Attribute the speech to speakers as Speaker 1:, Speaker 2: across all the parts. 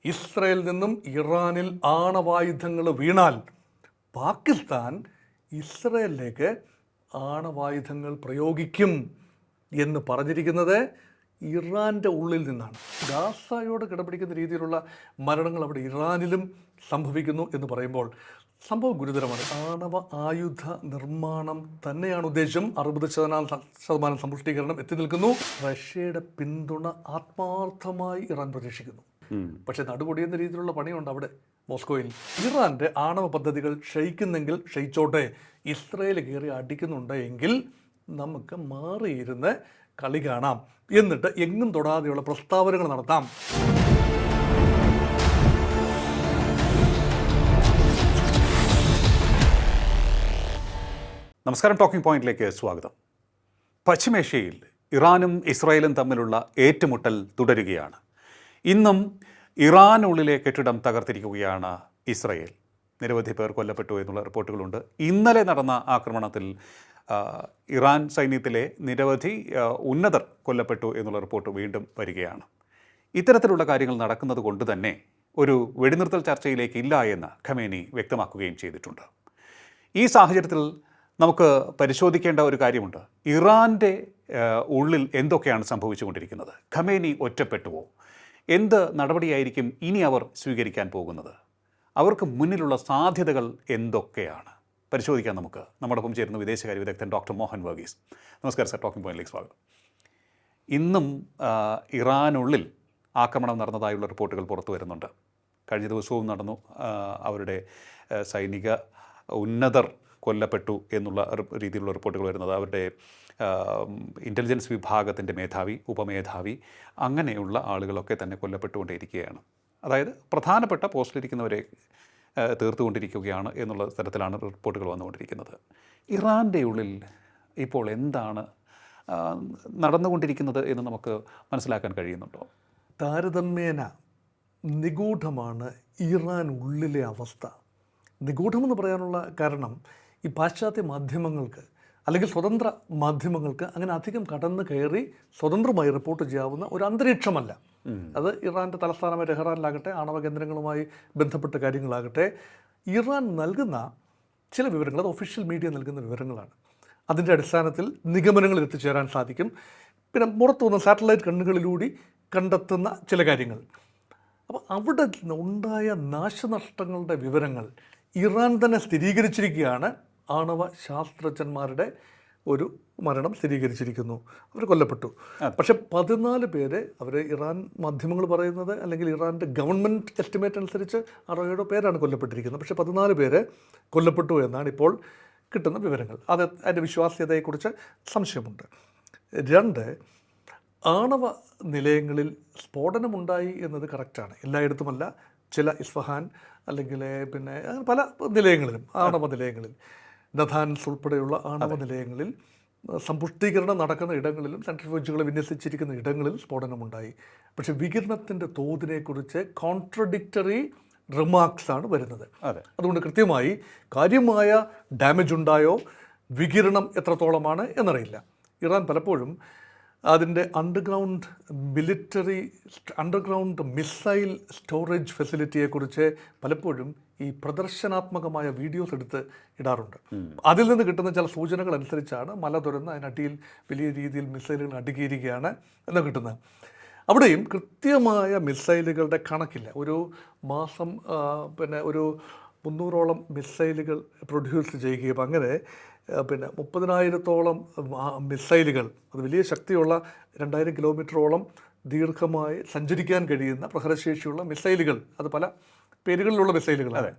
Speaker 1: ഇസ്രയേലിൽ നിന്നും ഇറാനിൽ ആണവായുധങ്ങൾ വീണാൽ പാകിസ്ഥാൻ ഇസ്രയേലിലേക്ക് ആണവായുധങ്ങൾ പ്രയോഗിക്കും എന്ന് പറഞ്ഞിരിക്കുന്നത് ഇറാൻ്റെ ഉള്ളിൽ നിന്നാണ്. ഗാസയോട് കിടപിടിക്കുന്ന രീതിയിലുള്ള മരണങ്ങൾ അവിടെ ഇറാനിലും സംഭവിക്കുന്നു എന്ന് പറയുമ്പോൾ സംഭവം ഗുരുതരമാണ്. ആണവ ആയുധ നിർമ്മാണം തന്നെയാണ് ഉദ്ദേശം. 60% സമ്പുഷ്ടീകരണം എത്തി നിൽക്കുന്നു. റഷ്യയുടെ പിന്തുണ ആത്മാർത്ഥമായി ഇറാൻ പ്രതീക്ഷിക്കുന്നു. പക്ഷെ നടുപൊടിയുന്ന രീതിയിലുള്ള പണിയുണ്ട് അവിടെ മോസ്കോയിൽ. ഇറാൻ്റെ ആണവ പദ്ധതികൾ ക്ഷയിക്കുന്നെങ്കിൽ ക്ഷയിച്ചോട്ടെ, ഇസ്രയേൽ കയറി അടിക്കുന്നുണ്ട് എങ്കിൽ നമുക്ക് മാറിയിരുന്ന് കളി കാണാം, എന്നിട്ട് എങ്ങും തൊടാതെയുള്ള പ്രസ്താവനകൾ നടത്താം.
Speaker 2: നമസ്കാരം, ടോക്കിംഗ് പോയിന്റിലേക്ക് സ്വാഗതം. പശ്ചിമേഷ്യയിൽ ഇറാനും ഇസ്രായേലും തമ്മിലുള്ള ഏറ്റുമുട്ടൽ തുടരുകയാണ്. ഇന്നും ഇറാനുള്ളിലെ കെട്ടിടം തകർത്തിരിക്കുകയാണ് ഇസ്രായേൽ. നിരവധി പേർ കൊല്ലപ്പെട്ടു എന്നുള്ള റിപ്പോർട്ടുകളുണ്ട്. ഇന്നലെ നടന്ന ആക്രമണത്തിൽ ഇറാൻ സൈന്യത്തിലെ നിരവധി ഉന്നതർ കൊല്ലപ്പെട്ടു എന്നുള്ള റിപ്പോർട്ട് വീണ്ടും വരികയാണ്. ഇത്തരത്തിലുള്ള കാര്യങ്ങൾ നടക്കുന്നത് കൊണ്ട് തന്നെ ഒരു വെടിനിർത്തൽ ചർച്ചയിലേക്ക് ഇല്ല എന്ന് ഖമേനി വ്യക്തമാക്കുകയും ചെയ്തിട്ടുണ്ട്. ഈ സാഹചര്യത്തിൽ നമുക്ക് പരിശോധിക്കേണ്ട ഒരു കാര്യമുണ്ട്. ഇറാൻ്റെ ഉള്ളിൽ എന്തൊക്കെയാണ് സംഭവിച്ചുകൊണ്ടിരിക്കുന്നത്? ഖമേനി ഒറ്റപ്പെട്ടുവോ? എന്ത് നടപടിയായിരിക്കും ഇനി അവർ സ്വീകരിക്കാൻ പോകുന്നത്? അവർക്ക് മുന്നിലുള്ള സാധ്യതകൾ എന്തൊക്കെയാണ്? പരിശോധിക്കാൻ നമുക്ക്. നമ്മോടൊപ്പം ചേരുന്ന വിദേശകാര്യ വിദഗ്ധൻ ഡോക്ടർ മോഹൻ വർഗീസ്. നമസ്കാരം സർ, ടോക്കിംഗ് പോയിന്റിലേക്ക് സ്വാഗതം. ഇന്നും ഇറാനുള്ളിൽ ആക്രമണം നടന്നതായുള്ള റിപ്പോർട്ടുകൾ പുറത്തു വരുന്നുണ്ട്. കഴിഞ്ഞ ദിവസവും നടന്നു. അവരുടെ സൈനിക ഉന്നതർ കൊല്ലപ്പെട്ടു എന്നുള്ള രീതിയിലുള്ള റിപ്പോർട്ടുകൾ വരുന്നത്. അവരുടെ ഇൻ്റലിജൻസ് വിഭാഗത്തിൻ്റെ മേധാവി, ഉപമേധാവി, അങ്ങനെയുള്ള ആളുകളൊക്കെ തന്നെ കൊല്ലപ്പെട്ടുകൊണ്ടേയിരിക്കുകയാണ്. അതായത് പ്രധാനപ്പെട്ട പോസ്റ്റിലിരിക്കുന്നവരെ തീർത്തുകൊണ്ടിരിക്കുകയാണ് എന്നുള്ള തരത്തിലാണ് റിപ്പോർട്ടുകൾ വന്നുകൊണ്ടിരിക്കുന്നത്. ഇറാൻ്റെ ഉള്ളിൽ ഇപ്പോൾ എന്താണ് നടന്നുകൊണ്ടിരിക്കുന്നത് എന്ന് നമുക്ക് മനസ്സിലാക്കാൻ കഴിയുന്നുണ്ടോ?
Speaker 1: താരതമ്യേന നിഗൂഢമാണ് ഇറാൻ ഉള്ളിലെ അവസ്ഥ. നിഗൂഢമെന്ന് പറയാനുള്ള കാരണം ഈ പാശ്ചാത്യ മാധ്യമങ്ങൾക്ക് അല്ലെങ്കിൽ സ്വതന്ത്ര മാധ്യമങ്ങൾക്ക് അങ്ങനെ അധികം കടന്നു കയറി സ്വതന്ത്രമായി റിപ്പോർട്ട് ചെയ്യാവുന്ന ഒരു അന്തരീക്ഷമല്ല. അത് ഇറാൻ്റെ തലസ്ഥാനമായ ടെഹ്റാനിലാകട്ടെ, ആണവ കേന്ദ്രങ്ങളുമായി ബന്ധപ്പെട്ട കാര്യങ്ങളാകട്ടെ, ഇറാൻ നൽകുന്ന ചില വിവരങ്ങൾ, അത് ഒഫീഷ്യൽ മീഡിയ നൽകുന്ന വിവരങ്ങളാണ്. അതിൻ്റെ അടിസ്ഥാനത്തിൽ നിഗമനങ്ങളിൽ എത്തിച്ചേരാൻ സാധിക്കും. പിന്നെ പുറത്തു വന്ന സാറ്റലൈറ്റ് കണ്ണുകളിലൂടെ കണ്ടെത്തുന്ന ചില കാര്യങ്ങൾ. അപ്പോൾ അവിടെ ഉണ്ടായ നാശനഷ്ടങ്ങളുടെ വിവരങ്ങൾ ഇറാൻ തന്നെ സ്ഥിരീകരിച്ചിരിക്കുകയാണ്. ആണവ ശാസ്ത്രജ്ഞന്മാരുടെ ഒരു മരണം സ്ഥിരീകരിച്ചിരിക്കുന്നു, അവർ കൊല്ലപ്പെട്ടു. പക്ഷെ 14 പേര്, അവർ ഇറാൻ മാധ്യമങ്ങൾ പറയുന്നത് അല്ലെങ്കിൽ ഇറാൻ്റെ ഗവൺമെൻറ് എസ്റ്റിമേറ്റ് അനുസരിച്ച് 6-7 പേരാണ് കൊല്ലപ്പെട്ടിരിക്കുന്നത്. പക്ഷേ 14 പേര് കൊല്ലപ്പെട്ടു എന്നാണ് ഇപ്പോൾ കിട്ടുന്ന വിവരങ്ങൾ. അതിൻ്റെ വിശ്വാസ്യതയെക്കുറിച്ച് സംശയമുണ്ട്. 2, ആണവ നിലയങ്ങളിൽ സ്ഫോടനമുണ്ടായി എന്നത് കറക്റ്റാണ്. എല്ലായിടത്തുമല്ല, ചില ഇസ്ഫഹാൻ അല്ലെങ്കിൽ പിന്നെ പല നിലയങ്ങളിലും, ആണവ നിലയങ്ങളിൽ, നഥാൻസ് ഉൾപ്പെടെയുള്ള ആണവ നിലയങ്ങളിൽ സമ്പുഷ്ടീകരണം നടക്കുന്ന ഇടങ്ങളിലും സെൻട്രിഫ്യൂജുകൾ വിന്യസിച്ചിരിക്കുന്ന ഇടങ്ങളിൽ സ്ഫോടനമുണ്ടായി. പക്ഷേ വികിരണത്തിൻ്റെ തോതിനെക്കുറിച്ച് കോൺട്രഡിക്ടറി റിമാർക്സാണ് വരുന്നത്. അതുകൊണ്ട് കൃത്യമായി കാര്യമായ ഡാമേജ് ഉണ്ടായോ, വികിരണം എത്രത്തോളമാണ് എന്നറിയില്ല. ഇറാൻ പലപ്പോഴും അതിൻ്റെ അണ്ടർഗ്രൗണ്ട് മിസൈൽ സ്റ്റോറേജ് ഫെസിലിറ്റിയെക്കുറിച്ച് പലപ്പോഴും ഈ പ്രദർശനാത്മകമായ വീഡിയോസ് എടുത്ത് ഇടാറുണ്ട്. അതിൽ നിന്ന് കിട്ടുന്ന ചില സൂചനകൾ അനുസരിച്ചാണ് മല തുറന്ന് അതിനടിയിൽ വലിയ രീതിയിൽ മിസൈലുകൾ അടുക്കിയിരിക്കുകയാണ് എന്ന് കിട്ടുന്നത്. അവിടെയും കൃത്യമായ മിസൈലുകളുടെ കണക്കില്ല. ഒരു മാസം പിന്നെ ഒരു 300ഓളം മിസൈലുകൾ പ്രൊഡ്യൂസ് ചെയ്യുകയും അങ്ങനെ പിന്നെ 30,000-ഓളം മിസൈലുകൾ, അത് വലിയ ശക്തിയുള്ള 2000 കിലോമീറ്ററോളം ദീർഘമായി സഞ്ചരിക്കാൻ കഴിയുന്ന പ്രഹരശേഷിയുള്ള മിസൈലുകൾ, അത് പല പേരുകളിലുള്ള മിസൈലുകളാണ്,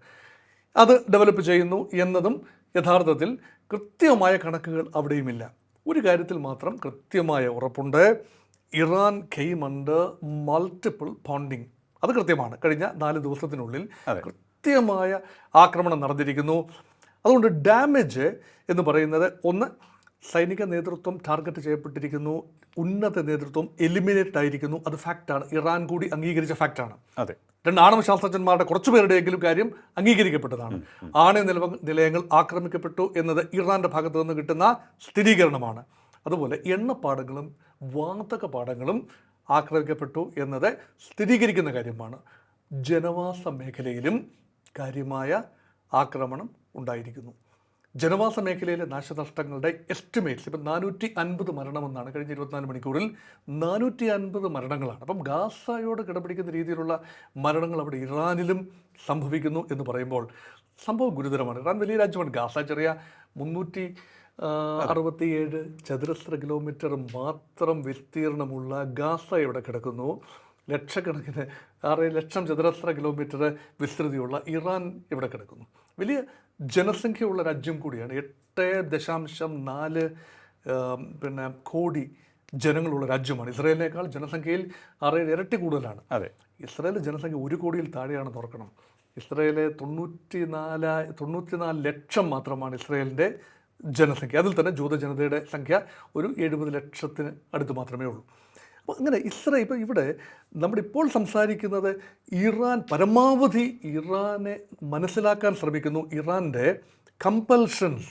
Speaker 1: അത് ഡെവലപ്പ് ചെയ്യുന്നു എന്നതും യഥാർത്ഥത്തിൽ കൃത്യമായ കണക്കുകൾ അവിടെയുമില്ല. ഒരു കാര്യത്തിൽ മാത്രം കൃത്യമായ ഉറപ്പുണ്ട്: Iran came under multiple pounding. അത് കൃത്യമാണ്. കഴിഞ്ഞ 4 ദിവസത്തിനുള്ളിൽ കൃത്യമായ ആക്രമണം നടന്നിരിക്കുന്നു. അതുകൊണ്ട് ഡാമേജ് എന്ന് പറയുന്നത്, ഒന്ന്, സൈനിക നേതൃത്വം ടാർഗറ്റ് ചെയ്യപ്പെട്ടിരിക്കുന്നു, ഉന്നത നേതൃത്വം എലിമിനേറ്റഡ് ആയിരിക്കുന്നു. അത് ഫാക്റ്റാണ്, ഇറാൻ കൂടി അംഗീകരിച്ച ഫാക്റ്റാണ്. 2, ആണവ ശാസ്ത്രജ്ഞന്മാരുടെ കുറച്ചുപേരുടെയെങ്കിലും കാര്യം അംഗീകരിക്കപ്പെട്ടതാണ്. ആണവ നിലയങ്ങൾ ആക്രമിക്കപ്പെട്ടു എന്നത് ഇറാൻ്റെ ഭാഗത്തു നിന്ന് കിട്ടുന്ന സ്ഥിരീകരണമാണ്. അതുപോലെ എണ്ണപ്പാടങ്ങളും വാതക പാടങ്ങളും ആക്രമിക്കപ്പെട്ടു എന്നത് സ്ഥിരീകരിക്കുന്ന കാര്യമാണ്. ജനവാസ മേഖലയിലും കാര്യമായ ആക്രമണം ഉണ്ടായിരിക്കുന്നു. ജനവാസ മേഖലയിലെ നാശനഷ്ടങ്ങളുടെ എസ്റ്റിമേറ്റ്സ് ഇപ്പം 450 മരണമെന്നാണ്. കഴിഞ്ഞ 24 മണിക്കൂറിൽ 450 മരണങ്ങളാണ്. അപ്പം ഗാസയോട് കിടപിടിക്കുന്ന രീതിയിലുള്ള മരണങ്ങൾ അവിടെ ഇറാനിലും സംഭവിക്കുന്നു എന്ന് പറയുമ്പോൾ സംഭവം ഗുരുതരമാണ്. ഇറാൻ വലിയ രാജ്യമാണ്. ഗാസ ചെറിയ 367 ചതുരശ്ര കിലോമീറ്റർ മാത്രം വിസ്തീർണമുള്ള ഗാസ ഇവിടെ കിടക്കുന്നു. ലക്ഷക്കണക്കിന് 6 ലക്ഷം ചതുരശ്ര കിലോമീറ്റർ വിസ്തൃതിയുള്ള ഇറാൻ ഇവിടെ കിടക്കുന്നു. വലിയ ജനസംഖ്യയുള്ള രാജ്യം കൂടിയാണ്. 8.4 കോടി ജനങ്ങളുള്ള രാജ്യമാണ്. ഇസ്രായേലിനേക്കാൾ ജനസംഖ്യയിൽ 6 ഇരട്ടി കൂടുതലാണ്.
Speaker 2: അതെ,
Speaker 1: ഇസ്രായേൽ ജനസംഖ്യ 1 കോടിയിൽ താഴെയാണെന്ന് ഓർക്കണം. ഇസ്രായേലിലെ 94 ലക്ഷം മാത്രമാണ് ഇസ്രായേലിൻ്റെ ജനസംഖ്യ. അതിൽ തന്നെ ജൂത ജനതയുടെ സംഖ്യ ഒരു 70 ലക്ഷത്തിന് അടുത്ത് മാത്രമേ ഉള്ളൂ. അപ്പോൾ അങ്ങനെ ഇസ്രായേൽ ഇപ്പോൾ ഇവിടെ നമ്മളിപ്പോൾ സംസാരിക്കുന്നത് ഇറാൻ പരമാവധി ഇറാനെ മനസ്സിലാക്കാൻ ശ്രമിക്കുന്നു. ഇറാൻ്റെ കമ്പൽഷൻസ്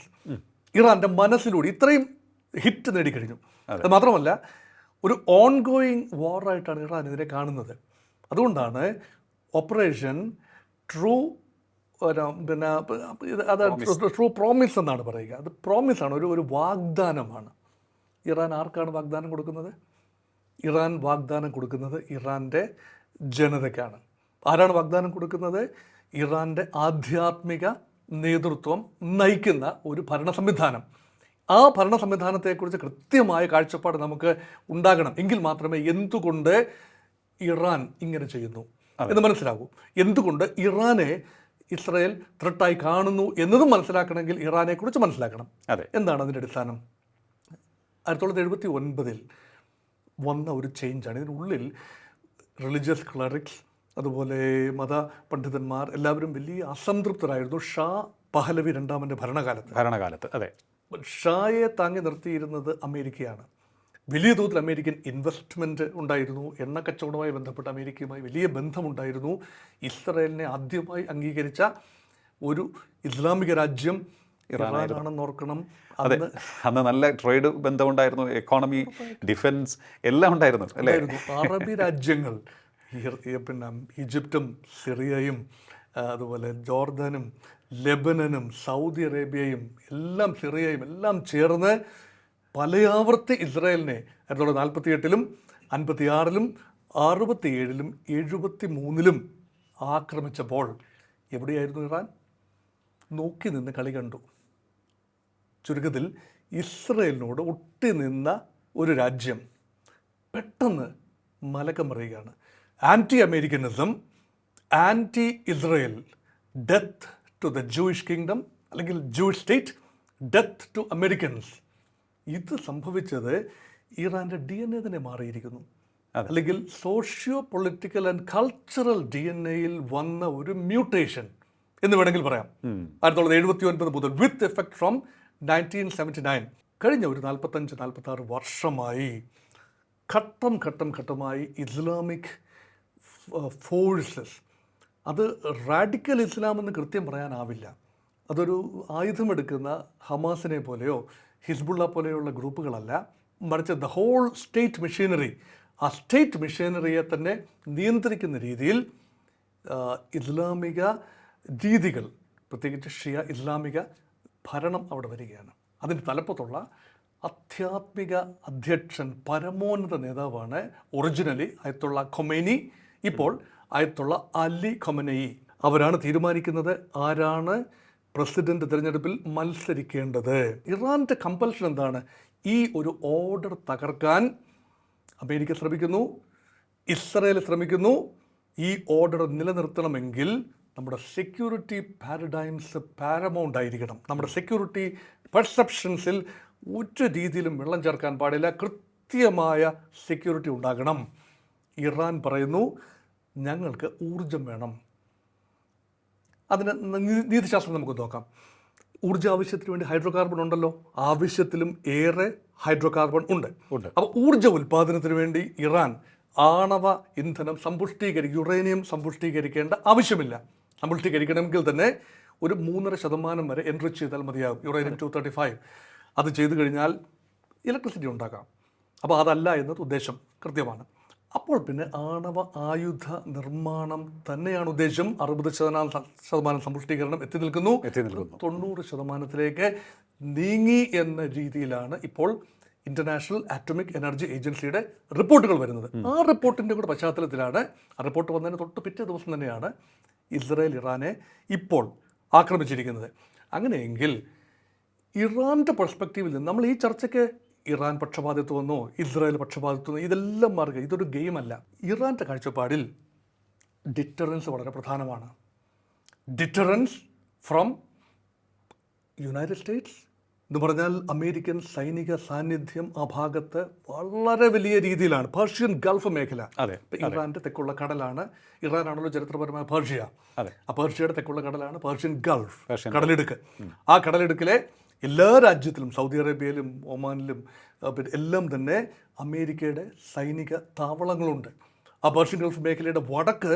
Speaker 1: ഇറാൻ്റെ മനസ്സിലൂടെ ഇത്രയും ഹിറ്റ് നേടിക്കഴിഞ്ഞു. അത് മാത്രമല്ല ഒരു ഓൺഗോയിങ് വാറായിട്ടാണ് ഇറാൻ ഇതിനെ കാണുന്നത്. അതുകൊണ്ടാണ് ഓപ്പറേഷൻ ട്രൂ ട്രൂ പ്രോമിസ് എന്നാണ് പറയുക. അത് പ്രോമിസാണ്, ഒരു വാഗ്ദാനമാണ്. ഇറാൻ ആർക്കാണ് വാഗ്ദാനം കൊടുക്കുന്നത്? ഇറാൻ വാഗ്ദാനം കൊടുക്കുന്നത് ഇറാൻ്റെ ജനതയ്ക്കാണ്. ആരാണ് വാഗ്ദാനം കൊടുക്കുന്നത്? ഇറാൻ്റെ ആധ്യാത്മിക നേതൃത്വം നയിക്കുന്ന ഒരു ഭരണ സംവിധാനം. ആ ഭരണ സംവിധാനത്തെക്കുറിച്ച് കൃത്യമായ കാഴ്ചപ്പാട് നമുക്ക് ഉണ്ടാകണം. എങ്കിൽ മാത്രമേ എന്തുകൊണ്ട് ഇറാൻ ഇങ്ങനെ ചെയ്യുന്നു എന്ന് മനസ്സിലാകൂ. എന്തുകൊണ്ട് ഇറാനെ ഇസ്രായേൽ ത്രെട്ടായി കാണുന്നു എന്നതും മനസ്സിലാക്കണമെങ്കിൽ ഇറാനെക്കുറിച്ച് മനസ്സിലാക്കണം. എന്താണ് അതിൻ്റെ അടിസ്ഥാനം? 1979 വന്ന ഒരു ചേഞ്ചാണ്. ഇതിനുള്ളിൽ റിലീജിയസ് ക്ലറിക്സ്, അതുപോലെ മത പണ്ഡിതന്മാർ എല്ലാവരും വലിയ അസംതൃപ്തരായിരുന്നു ഷാ പഹലവി രണ്ടാമൻ്റെ ഭരണകാലത്ത്. അതെ, ഷായെ താങ്ങി നിർത്തിയിരുന്നത് അമേരിക്കയാണ്. വലിയ തോതിൽ അമേരിക്കൻ ഇൻവെസ്റ്റ്മെൻറ്റ് ഉണ്ടായിരുന്നു. എണ്ണ കച്ചവടവുമായി ബന്ധപ്പെട്ട് അമേരിക്കയുമായി വലിയ ബന്ധമുണ്ടായിരുന്നു. ഇസ്രായേലിനെ ആദ്യമായി അംഗീകരിച്ച ഒരു ഇസ്ലാമിക രാജ്യം ഇറാനാണെന്ന് ഓർക്കണം.
Speaker 2: അന്ന് നല്ല ട്രേഡ് ബന്ധമുണ്ടായിരുന്നു, എക്കോണമി, ഡിഫൻസ് എല്ലാം ഉണ്ടായിരുന്നു അല്ലേ?
Speaker 1: അറബി രാജ്യങ്ങൾ ഈജിപ്തും സിറിയയും അതുപോലെ ജോർദാനും ലെബനനും സൗദി അറേബ്യയും സിറിയയും എല്ലാം ചേർന്ന് പലയാവർത്തി ഇസ്രായേലിനെ 1948-ലും 56-ലും 67-ലും 73-ലും ആക്രമിച്ചപ്പോൾ എവിടെയായിരുന്നു ഇറാൻ? നോക്കി നിന്ന് കളി കണ്ടു. ചുരുക്കത്തിൽ ഇസ്രായേലിനോട് ഒട്ടി നിന്ന ഒരു രാജ്യം പെട്ടെന്ന് മലക്കം പറയുകയാണ്. Anti Americanism, anti Israel, death to the Jewish kingdom അല്ലെങ്കിൽ Jewish state, death to Americans. ഇത് സംഭവിച്ചത് ഇറാൻ്റെ DNA തന്നെ മാറിയിരിക്കുന്നു. അല്ലെങ്കിൽ സോഷ്യോ പൊളിറ്റിക്കൽ ആൻഡ് കൾച്ചറൽ DNA-യിൽ വന്ന ഒരു മ്യൂട്ടേഷൻ എന്ന് വേണമെങ്കിൽ പറയാം. 1979 മുതൽ വിത്ത് എഫക്ട് ഫ്രോം 1979 കഴിഞ്ഞ ഒരു 45-46 വർഷമായി ഘട്ടമായി ഇസ്ലാമിക് ഫോഴ്സസ്, അത് റാഡിക്കൽ ഇസ്ലാം എന്ന് കൃത്യം പറയാനാവില്ല, അതൊരു ആയുധമെടുക്കുന്ന ഹമാസിനെ പോലെയോ ഹിസ്ബുള്ള പോലെയുള്ള ഗ്രൂപ്പുകളല്ല, മറിച്ച് ദ ഹോൾ സ്റ്റേറ്റ് മെഷീനറി, ആ സ്റ്റേറ്റ് മെഷീനറിയെ തന്നെ നിയന്ത്രിക്കുന്ന രീതിയിൽ ഇസ്ലാമിക രീതികൾ, പ്രത്യേകിച്ച് ഷിയ ഇസ്ലാമിക ഭരണം അവിടെ വരികയാണ്. അതിന് തലപ്പത്തുള്ള ആധ്യാത്മിക അധ്യക്ഷൻ, പരമോന്നത നേതാവാണ് ഒറിജിനലി അയത്തുള്ള ഖൊമൈനി, ഇപ്പോൾ അയത്തുള്ള അലി ഖൊമനയി. അവരാണ് തീരുമാനിക്കുന്നത് ആരാണ് പ്രസിഡന്റ് തിരഞ്ഞെടുപ്പിൽ മത്സരിക്കേണ്ടത്. ഇറാൻ്റെ കമ്പൽഷൻ എന്താണ്? ഈ ഒരു ഓർഡർ തകർക്കാൻ അമേരിക്ക ശ്രമിക്കുന്നു, ഇസ്രായേൽ ശ്രമിക്കുന്നു. ഈ ഓർഡർ നിലനിർത്തണമെങ്കിൽ നമ്മുടെ സെക്യൂരിറ്റി പാരഡൈംസ് പാരമൗണ്ട് ആയിരിക്കണം. നമ്മുടെ സെക്യൂരിറ്റി പെർസെപ്ഷൻസിൽ ഒരു രീതിയിലും വെള്ളം ചേർക്കാൻ പാടില്ല. കൃത്യമായ സെക്യൂരിറ്റി ഉണ്ടാകണം. ഇറാൻ പറയുന്നു ഞങ്ങൾക്ക് ഊർജം വേണം. അതിന് നീതിശാസ്ത്രം നമുക്ക് നോക്കാം. ഊർജ്ജ ആവശ്യത്തിന് വേണ്ടി ഹൈഡ്രോ കാർബൺ ഉണ്ടല്ലോ, ആവശ്യത്തിലും ഏറെ ഹൈഡ്രോ കാർബൺ ഉണ്ട്. അപ്പോൾ ഊർജ്ജ ഉൽപ്പാദനത്തിന് വേണ്ടി ഇറാൻ ആണവ ഇന്ധനം യുറേനിയം സമ്പുഷ്ടീകരിക്കേണ്ട ആവശ്യമില്ല. സമ്പുഷ്ടീകരിക്കണമെങ്കിൽ തന്നെ ഒരു 3.5% വരെ എൻറിച്ച് ചെയ്താൽ മതിയാകും. യുറേനിയം 235 അത് ചെയ്തു കഴിഞ്ഞാൽ ഇലക്ട്രിസിറ്റി ഉണ്ടാക്കാം. അപ്പോൾ അതല്ല എന്നത് ഉദ്ദേശം കൃത്യമാണ്. അപ്പോൾ പിന്നെ ആണവ ആയുധ നിർമ്മാണം തന്നെയാണ് ഉദ്ദേശം. 60% സമ്പുഷ്ടീകരണം എത്തി നിൽക്കുന്നു. 90% നീങ്ങി എന്ന രീതിയിലാണ് ഇപ്പോൾ ഇൻ്റർനാഷണൽ ആറ്റോമിക് എനർജി ഏജൻസിയുടെ റിപ്പോർട്ടുകൾ വരുന്നത്. ആ റിപ്പോർട്ടിൻ്റെ കൂടെ പശ്ചാത്തലത്തിലാണ്, ആ റിപ്പോർട്ട് വന്നതിന് തൊട്ട് പിറ്റേ ദിവസം തന്നെയാണ് ഇസ്രായേൽ ഇറാനെ ഇപ്പോൾ ആക്രമിച്ചിരിക്കുന്നത്. അങ്ങനെയെങ്കിൽ ഇറാൻ്റെ പെർസ്പെക്റ്റീവിൽ നിന്ന് നമ്മൾ ഈ ചർച്ചയ്ക്ക് ഇറാൻ പക്ഷപാതിത്വമെന്നോ ഇസ്രായേൽ പക്ഷപാതിത്വമോ ഇതെല്ലാം മാറുക, ഇതൊരു ഗെയിമല്ല. ഇറാൻ്റെ കാഴ്ചപ്പാടിൽ ഡിറ്ററൻസ് വളരെ പ്രധാനമാണ്. ഡിറ്ററൻസ് ഫ്രം യുണൈറ്റഡ് സ്റ്റേറ്റ്സ് എന്ന് പറഞ്ഞാൽ അമേരിക്കൻ സൈനിക സാന്നിധ്യം ആ ഭാഗത്ത് വളരെ വലിയ രീതിയിലാണ്. പേർഷ്യൻ ഗൾഫ് മേഖല, ഇറാൻ്റെ തെക്കുള്ള കടലാണ്. ഇറാനാണല്ലോ ചരിത്രപരമായ പേർഷ്യ. ആ പേർഷ്യയുടെ തെക്കുള്ള കടലാണ് പേർഷ്യൻ ഗൾഫ് കടലിടുക്ക്. ആ കടലിടുക്കിലെ എല്ലാ രാജ്യത്തിലും, സൗദി അറേബ്യയിലും ഒമാനിലും എല്ലാം തന്നെ അമേരിക്കയുടെ സൈനിക താവളങ്ങളുണ്ട്. ആ പേർഷ്യൻ ഗൾഫ് മേഖലയുടെ വടക്ക്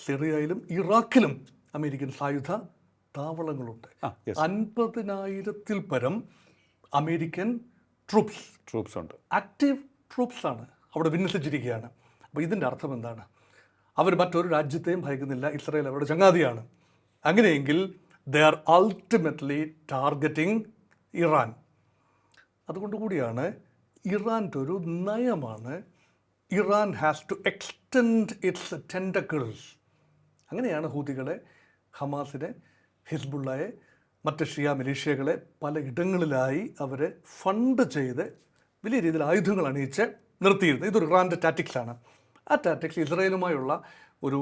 Speaker 1: സിറിയയിലും ഇറാഖിലും അമേരിക്കൻ സായുധ താവളങ്ങളുണ്ട്. 50,000-ൽ പരം അമേരിക്കൻ ട്രൂപ്സ് ഉണ്ട്, ആക്റ്റീവ് ട്രൂപ്സ് ആണ് അവിടെ വിന്യസിച്ചിരിക്കുകയാണ്. അപ്പോൾ ഇതിൻ്റെ അർത്ഥം എന്താണ്? അവർ മറ്റൊരു രാജ്യത്തെയും ഭയക്കുന്നില്ല. ഇസ്രായേൽ അവരുടെ ചങ്ങാതിയാണ്. അങ്ങനെയെങ്കിൽ they are ultimately targeting Iran. അതുകൊണ്ടുകൂടിയാണ് ഇറാൻ്റെ ഒരു നയമാണ് Iran has to extend its tentacles. അങ്ങനെയാണ് ഹൂതികളെ, ഹമാസിനെ, ഹിസ്ബുള്ളയെ, മറ്റ് ഷിയ മിലീഷ്യകളെ പല ഇടങ്ങളിലായി അവരെ ഫണ്ട് ചെയ്ത് വലിയ രീതിയിൽ ആയുധങ്ങൾ അണിയിച്ച് നിർത്തിയിരുന്നത്. ഇതൊരു ഇറാൻ്റെ ടാറ്റിക്സാണ്. ആ ടാറ്റിക്സ് ഇസ്രായേലുമായുള്ള ഒരു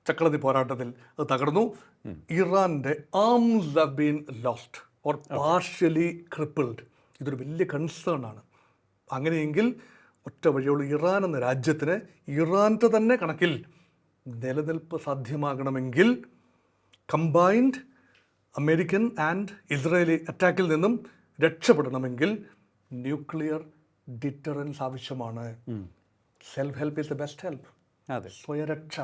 Speaker 1: ചക്രവർത്തി പോരാട്ടത്തിൽ അത് തകർന്നു. ഇറാൻ്റെ arms have been lost or partially crippled. ഇതൊരു വലിയ കൺസേൺ ആണ്. അങ്ങനെയെങ്കിൽ ഒറ്റ വഴിയുള്ളൂ, ഇറാൻ എന്ന രാജ്യത്തിന് ഇറാൻ്റെ തന്നെ കണക്കിൽ നിലനിൽപ്പ് സാധ്യമാകണമെങ്കിൽ കമ്പൈൻഡ് അമേരിക്കൻ ആൻഡ് ഇസ്രായേലി അറ്റാക്കിൽ നിന്നും രക്ഷപ്പെടണമെങ്കിൽ ന്യൂക്ലിയർ ഡിറ്ററൻസ് ആവശ്യമാണ്. Self help is the best help. സ്വയരക്ഷ,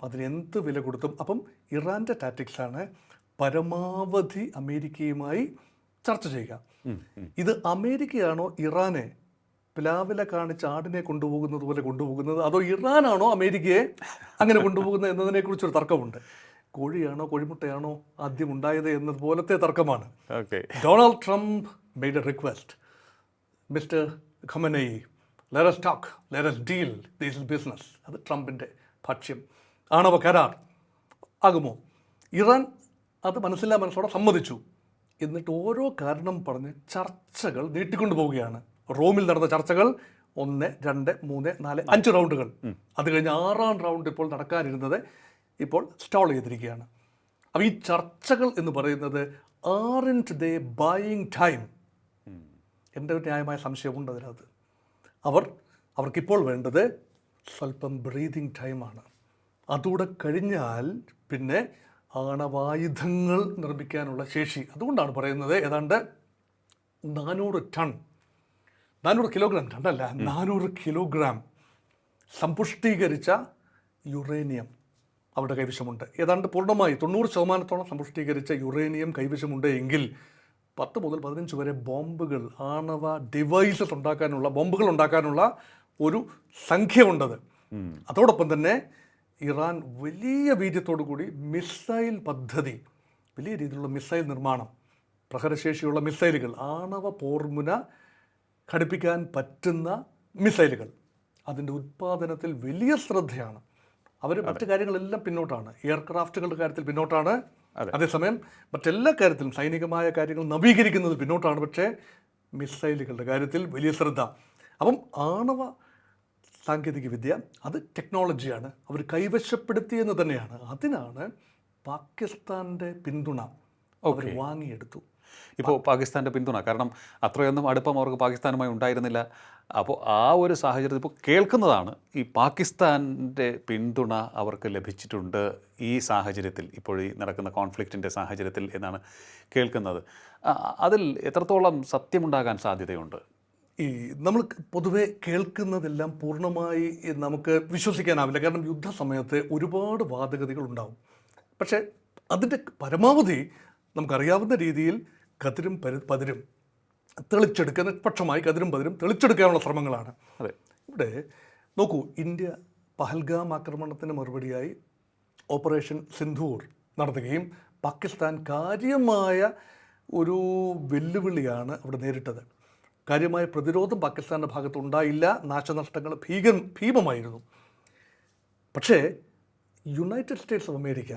Speaker 1: അതിനെന്ത് വില കൊടുത്തും. അപ്പം ഇറാൻ്റെ ടാറ്റിക്സാണ് പരമാവധി അമേരിക്കയുമായി ചർച്ച ചെയ്യുക. ഇത് അമേരിക്കയാണോ ഇറാനെ പ്ലാവില കാണിച്ച് ആടിനെ കൊണ്ടുപോകുന്നത് പോലെ കൊണ്ടുപോകുന്നത്, അതോ ഇറാനാണോ അമേരിക്കയെ അങ്ങനെ കൊണ്ടുപോകുന്നത് എന്നതിനെക്കുറിച്ചൊരു തർക്കമുണ്ട്. കോഴിയാണോ കോഴിമുട്ടയാണോ ആദ്യം ഉണ്ടായത് എന്നതുപോലത്തെ തർക്കമാണ്. Donald Trump made A request, mister Khamenei, let us talk, let us deal, this is business. അത് ട്രംപിൻ്റെ ഭക്ഷ്യം. ആണവ കരാർ ആകുമോ? ഇറാൻ അത് മനസ്സോടെ സമ്മതിച്ചു. എന്നിട്ട് ഓരോ കാരണം പറഞ്ഞ് ചർച്ചകൾ നീട്ടിക്കൊണ്ടു പോവുകയാണ്. റോമിൽ നടന്ന ചർച്ചകൾ 1, 2, 3, 4, 5 റൗണ്ടുകൾ. അത് കഴിഞ്ഞ് 6ാം റൗണ്ട് ഇപ്പോൾ നടക്കാനിരുന്നത് ഇപ്പോൾ സ്റ്റോൾ ചെയ്തിരിക്കുകയാണ്. അപ്പോൾ ഈ ചർച്ചകൾ എന്ന് പറയുന്നത് aren't they buying time? എൻ്റെ ഒരു ന്യായമായ സംശയമുണ്ട് അതിനകത്ത്. അവർക്കിപ്പോൾ വേണ്ടത് സ്വല്പം ബ്രീതിങ് ടൈമാണ്. അതുകൂടെ കഴിഞ്ഞാൽ പിന്നെ ആണവായുധങ്ങൾ നിർമ്മിക്കാനുള്ള ശേഷി. അതുകൊണ്ടാണ് പറയുന്നത് ഏതാണ്ട് 400 കിലോഗ്രാം, 400 കിലോഗ്രാം സമ്പുഷ്ടീകരിച്ച യുറേനിയം അവരുടെ കൈവശമുണ്ട്. ഏതാണ്ട് പൂർണ്ണമായി 90% സമ്പുഷ്ടീകരിച്ച യുറേനിയം കൈവശമുണ്ട് എങ്കിൽ 10 മുതൽ 15 വരെ ബോംബുകൾ, ആണവ ഡിവൈസസ് ഉണ്ടാക്കാനുള്ള, ബോംബുകൾ ഉണ്ടാക്കാനുള്ള ഒരു സംഖ്യ ഉണ്ടത്. അതോടൊപ്പം തന്നെ ഇറാൻ വലിയ വീര്യത്തോടു കൂടി മിസൈൽ പദ്ധതി, വലിയ രീതിയിലുള്ള മിസൈൽ നിർമ്മാണം, പ്രഹരശേഷിയുള്ള മിസൈലുകൾ, ആണവ പോർമുന ഘടിപ്പിക്കാൻ പറ്റുന്ന മിസൈലുകൾ, അതിൻ്റെ ഉത്പാദനത്തിൽ വലിയ ശ്രദ്ധയാണ്. അവർ മറ്റു കാര്യങ്ങളെല്ലാം പിന്നോട്ടാണ്. എയർക്രാഫ്റ്റുകളുടെ കാര്യത്തിൽ പിന്നോട്ടാണ്. അതേസമയം മറ്റെല്ലാ കാര്യത്തിലും സൈനികമായ കാര്യങ്ങൾ നവീകരിക്കുന്നത് പിന്നോട്ടാണ്. പക്ഷേ മിസൈലുകളുടെ കാര്യത്തിൽ വലിയ ശ്രദ്ധ. അപ്പം ആണവ സാങ്കേതിക വിദ്യ, അത് ടെക്നോളജിയാണ്, അവർ കൈവശപ്പെടുത്തിയെന്ന് തന്നെയാണ്. അതിനാണ് പാകിസ്ഥാൻ്റെ പിന്തുണ അവർ വാങ്ങിയെടുത്തു.
Speaker 2: ഇപ്പോൾ പാകിസ്ഥാൻ്റെ പിന്തുണ, കാരണം അത്രയൊന്നും അടുപ്പം അവർക്ക് പാകിസ്ഥാനുമായി ഉണ്ടായിരുന്നില്ല. അപ്പോൾ ആ ഒരു സാഹചര്യത്തിൽ ഇപ്പോൾ കേൾക്കുന്നതാണ് ഈ പാകിസ്ഥാൻ്റെ പിന്തുണ അവർക്ക് ലഭിച്ചിട്ടുണ്ട് ഈ സാഹചര്യത്തിൽ, ഇപ്പോൾ ഈ നടക്കുന്ന കോൺഫ്ലിക്റ്റിൻ്റെ സാഹചര്യത്തിൽ എന്നാണ് കേൾക്കുന്നത്. അതിൽ എത്രത്തോളം സത്യമുണ്ടാകാൻ സാധ്യതയുണ്ട്?
Speaker 1: ഈ നമ്മൾ പൊതുവെ കേൾക്കുന്നതെല്ലാം പൂർണ്ണമായി നമുക്ക് വിശ്വസിക്കാനാവില്ല. കാരണം യുദ്ധസമയത്ത് ഒരുപാട് വാദഗതികൾ ഉണ്ടാവും. പക്ഷേ അതിൻ്റെ പരമാവധി നമുക്കറിയാവുന്ന രീതിയിൽ കതിരും പതിരും തെളിച്ചെടുക്കാൻ, നിഷ്പക്ഷമായി കതിരും പതിരും തെളിച്ചെടുക്കാനുള്ള ശ്രമങ്ങളാണ്. ഇവിടെ നോക്കൂ, ഇന്ത്യ പഹൽഗാം ആക്രമണത്തിന് മറുപടിയായി ഓപ്പറേഷൻ സിന്ധൂർ നടത്തുകയും പാകിസ്ഥാൻ കാര്യമായ ഒരു വെല്ലുവിളിയാണ് അവിടെ നേരിട്ടത്. കാര്യമായ പ്രതിരോധം പാകിസ്ഥാൻ്റെ ഭാഗത്തുണ്ടായില്ല. നാശനഷ്ടങ്ങൾ ഭീമമായിരുന്നു. പക്ഷേ യുണൈറ്റഡ് സ്റ്റേറ്റ്സ് ഓഫ് അമേരിക്ക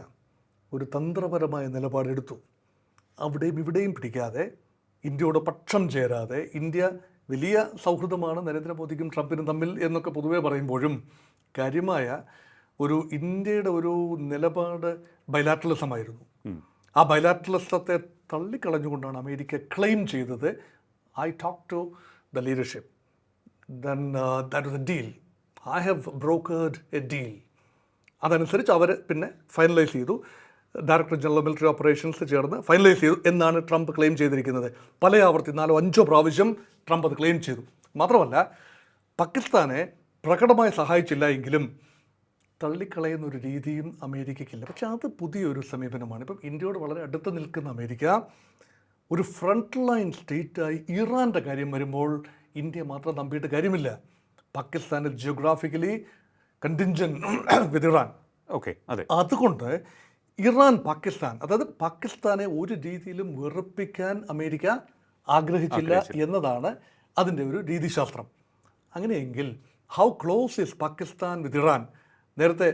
Speaker 1: ഒരു തന്ത്രപരമായ നിലപാടെടുത്തു. അവിടെയും ഇവിടെയും പിടിക്കാതെ, ഇന്ത്യയോട് പക്ഷം ചേരാതെ, ഇന്ത്യ വലിയ സൗഹൃദമാണ് നരേന്ദ്രമോദിക്കും ട്രംപിനും തമ്മിൽ എന്നൊക്കെ പൊതുവേ പറയുമ്പോഴും കാര്യമായ ഒരു ഇന്ത്യയുടെ ഒരു നിലപാട് ബൈലാറ്ററലിസമായിരുന്നു. ആ ബൈലാറ്ററലിസത്തെ തള്ളിക്കളഞ്ഞുകൊണ്ടാണ് അമേരിക്ക ക്ലെയിം ചെയ്തത്, I talk to the leadership, then that was a deal, I have brokered a deal. അതനുസരിച്ച് അവർ പിന്നെ ഫൈനലൈസ് ചെയ്തു. ഡയറക്ടർ ജനറൽ മിലിറ്ററി ഓപ്പറേഷൻസ് ചേർന്ന് ഫൈനലൈസ് ചെയ്തു എന്നാണ് ട്രംപ് ക്ലെയിം ചെയ്തിരിക്കുന്നത്. പല ആവർത്തി 4-5 പ്രാവശ്യം ട്രംപ് അത് ക്ലെയിം ചെയ്തു. മാത്രമല്ല, പാകിസ്ഥാനെ പ്രകടമായി സഹായിച്ചില്ല എങ്കിലും തള്ളിക്കളയുന്ന ഒരു രീതിയും അമേരിക്കയ്ക്കില്ല. പക്ഷേ അത് പുതിയൊരു സമീപനമാണ്. ഇപ്പം ഇന്ത്യയോട് വളരെ അടുത്ത് നിൽക്കുന്ന അമേരിക്ക ഒരു ഫ്രണ്ട് ലൈൻ സ്റ്റേറ്റായി ഇറാൻ്റെ കാര്യം വരുമ്പോൾ ഇന്ത്യ മാത്രം നമ്പിയിട്ട് കാര്യമില്ല. പാകിസ്ഥാനിൽ ജിയോഗ്രാഫിക്കലി കണ്ടിൻജൻറ്റ് വിത്ത് ഇറാൻ.
Speaker 2: ഓക്കെ, അതെ.
Speaker 1: അതുകൊണ്ട് ഇറാൻ പാകിസ്ഥാൻ, അതായത് പാകിസ്ഥാനെ ഒരു രീതിയിലും വെറുപ്പിക്കാൻ അമേരിക്ക ആഗ്രഹിച്ചില്ല എന്നതാണ് അതിൻ്റെ ഒരു രീതിശാസ്ത്രം. അങ്ങനെയെങ്കിൽ how close is Pakistan with Iran? നേരത്തെ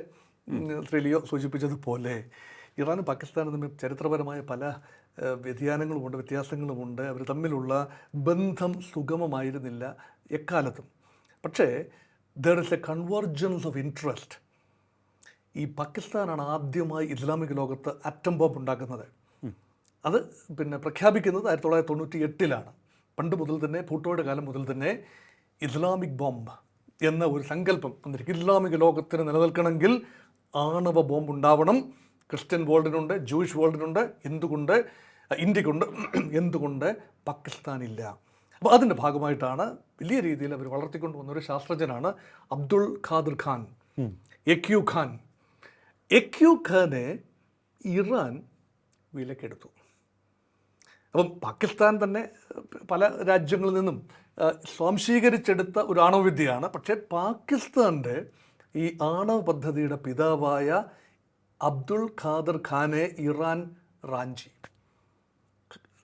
Speaker 1: ശ്രീ ലിയോ സൂചിപ്പിച്ചതുപോലെ ഇറാനും പാകിസ്ഥാനും തമ്മിൽ ചരിത്രപരമായ പല വ്യതിയാനങ്ങളുമുണ്ട്, വ്യത്യാസങ്ങളുമുണ്ട്. അവർ തമ്മിലുള്ള ബന്ധം സുഗമമായിരുന്നില്ല എക്കാലത്തും. പക്ഷേ there is A convergence of interest. ഈ പാകിസ്ഥാനാണ് ആദ്യമായി ഇസ്ലാമിക് ലോകത്ത് ആറ്റം ബോംബ് ഉണ്ടാക്കുന്നത്. അത് പിന്നെ പ്രഖ്യാപിക്കുന്നത് 1998-ലാണ്. പണ്ട് മുതൽ തന്നെ, ഭൂട്ടോയുടെ കാലം മുതൽ തന്നെ ഇസ്ലാമിക് ബോംബ് എന്ന ഒരു സങ്കല്പം വന്നിരിക്കും. ഇസ്ലാമിക ലോകത്തിന് നിലനിൽക്കണമെങ്കിൽ ആണവ ബോംബ് ഉണ്ടാവണം. ക്രിസ്ത്യൻ വേൾഡിനുണ്ട്, ജൂയിഷ് വേൾഡിനുണ്ട്, എന്തുകൊണ്ട് ഇന്ത്യക്കുണ്ട്, എന്തുകൊണ്ട് പാകിസ്ഥാനില്ല? അപ്പോൾ അതിൻ്റെ ഭാഗമായിട്ടാണ് വലിയ രീതിയിൽ അവർ വളർത്തിക്കൊണ്ട് വന്ന ഒരു ശാസ്ത്രജ്ഞനാണ് അബ്ദുൾ ഖാദിർ ഖാൻ, എക്യു ഖാൻ. എക്യു ഖാനെ ഇറാൻ വിലക്കെടുത്തു. അപ്പം പാകിസ്ഥാൻ തന്നെ പല രാജ്യങ്ങളിൽ നിന്നും സ്വാംശീകരിച്ചെടുത്ത ഒരു ആണവവിദ്യയാണ്. പക്ഷേ പാകിസ്ഥാൻ്റെ ഈ ആണവ പദ്ധതിയുടെ പിതാവായ അബ്ദുൾ ഖാദിർ ഖാനെ ഇറാൻ റാഞ്ചി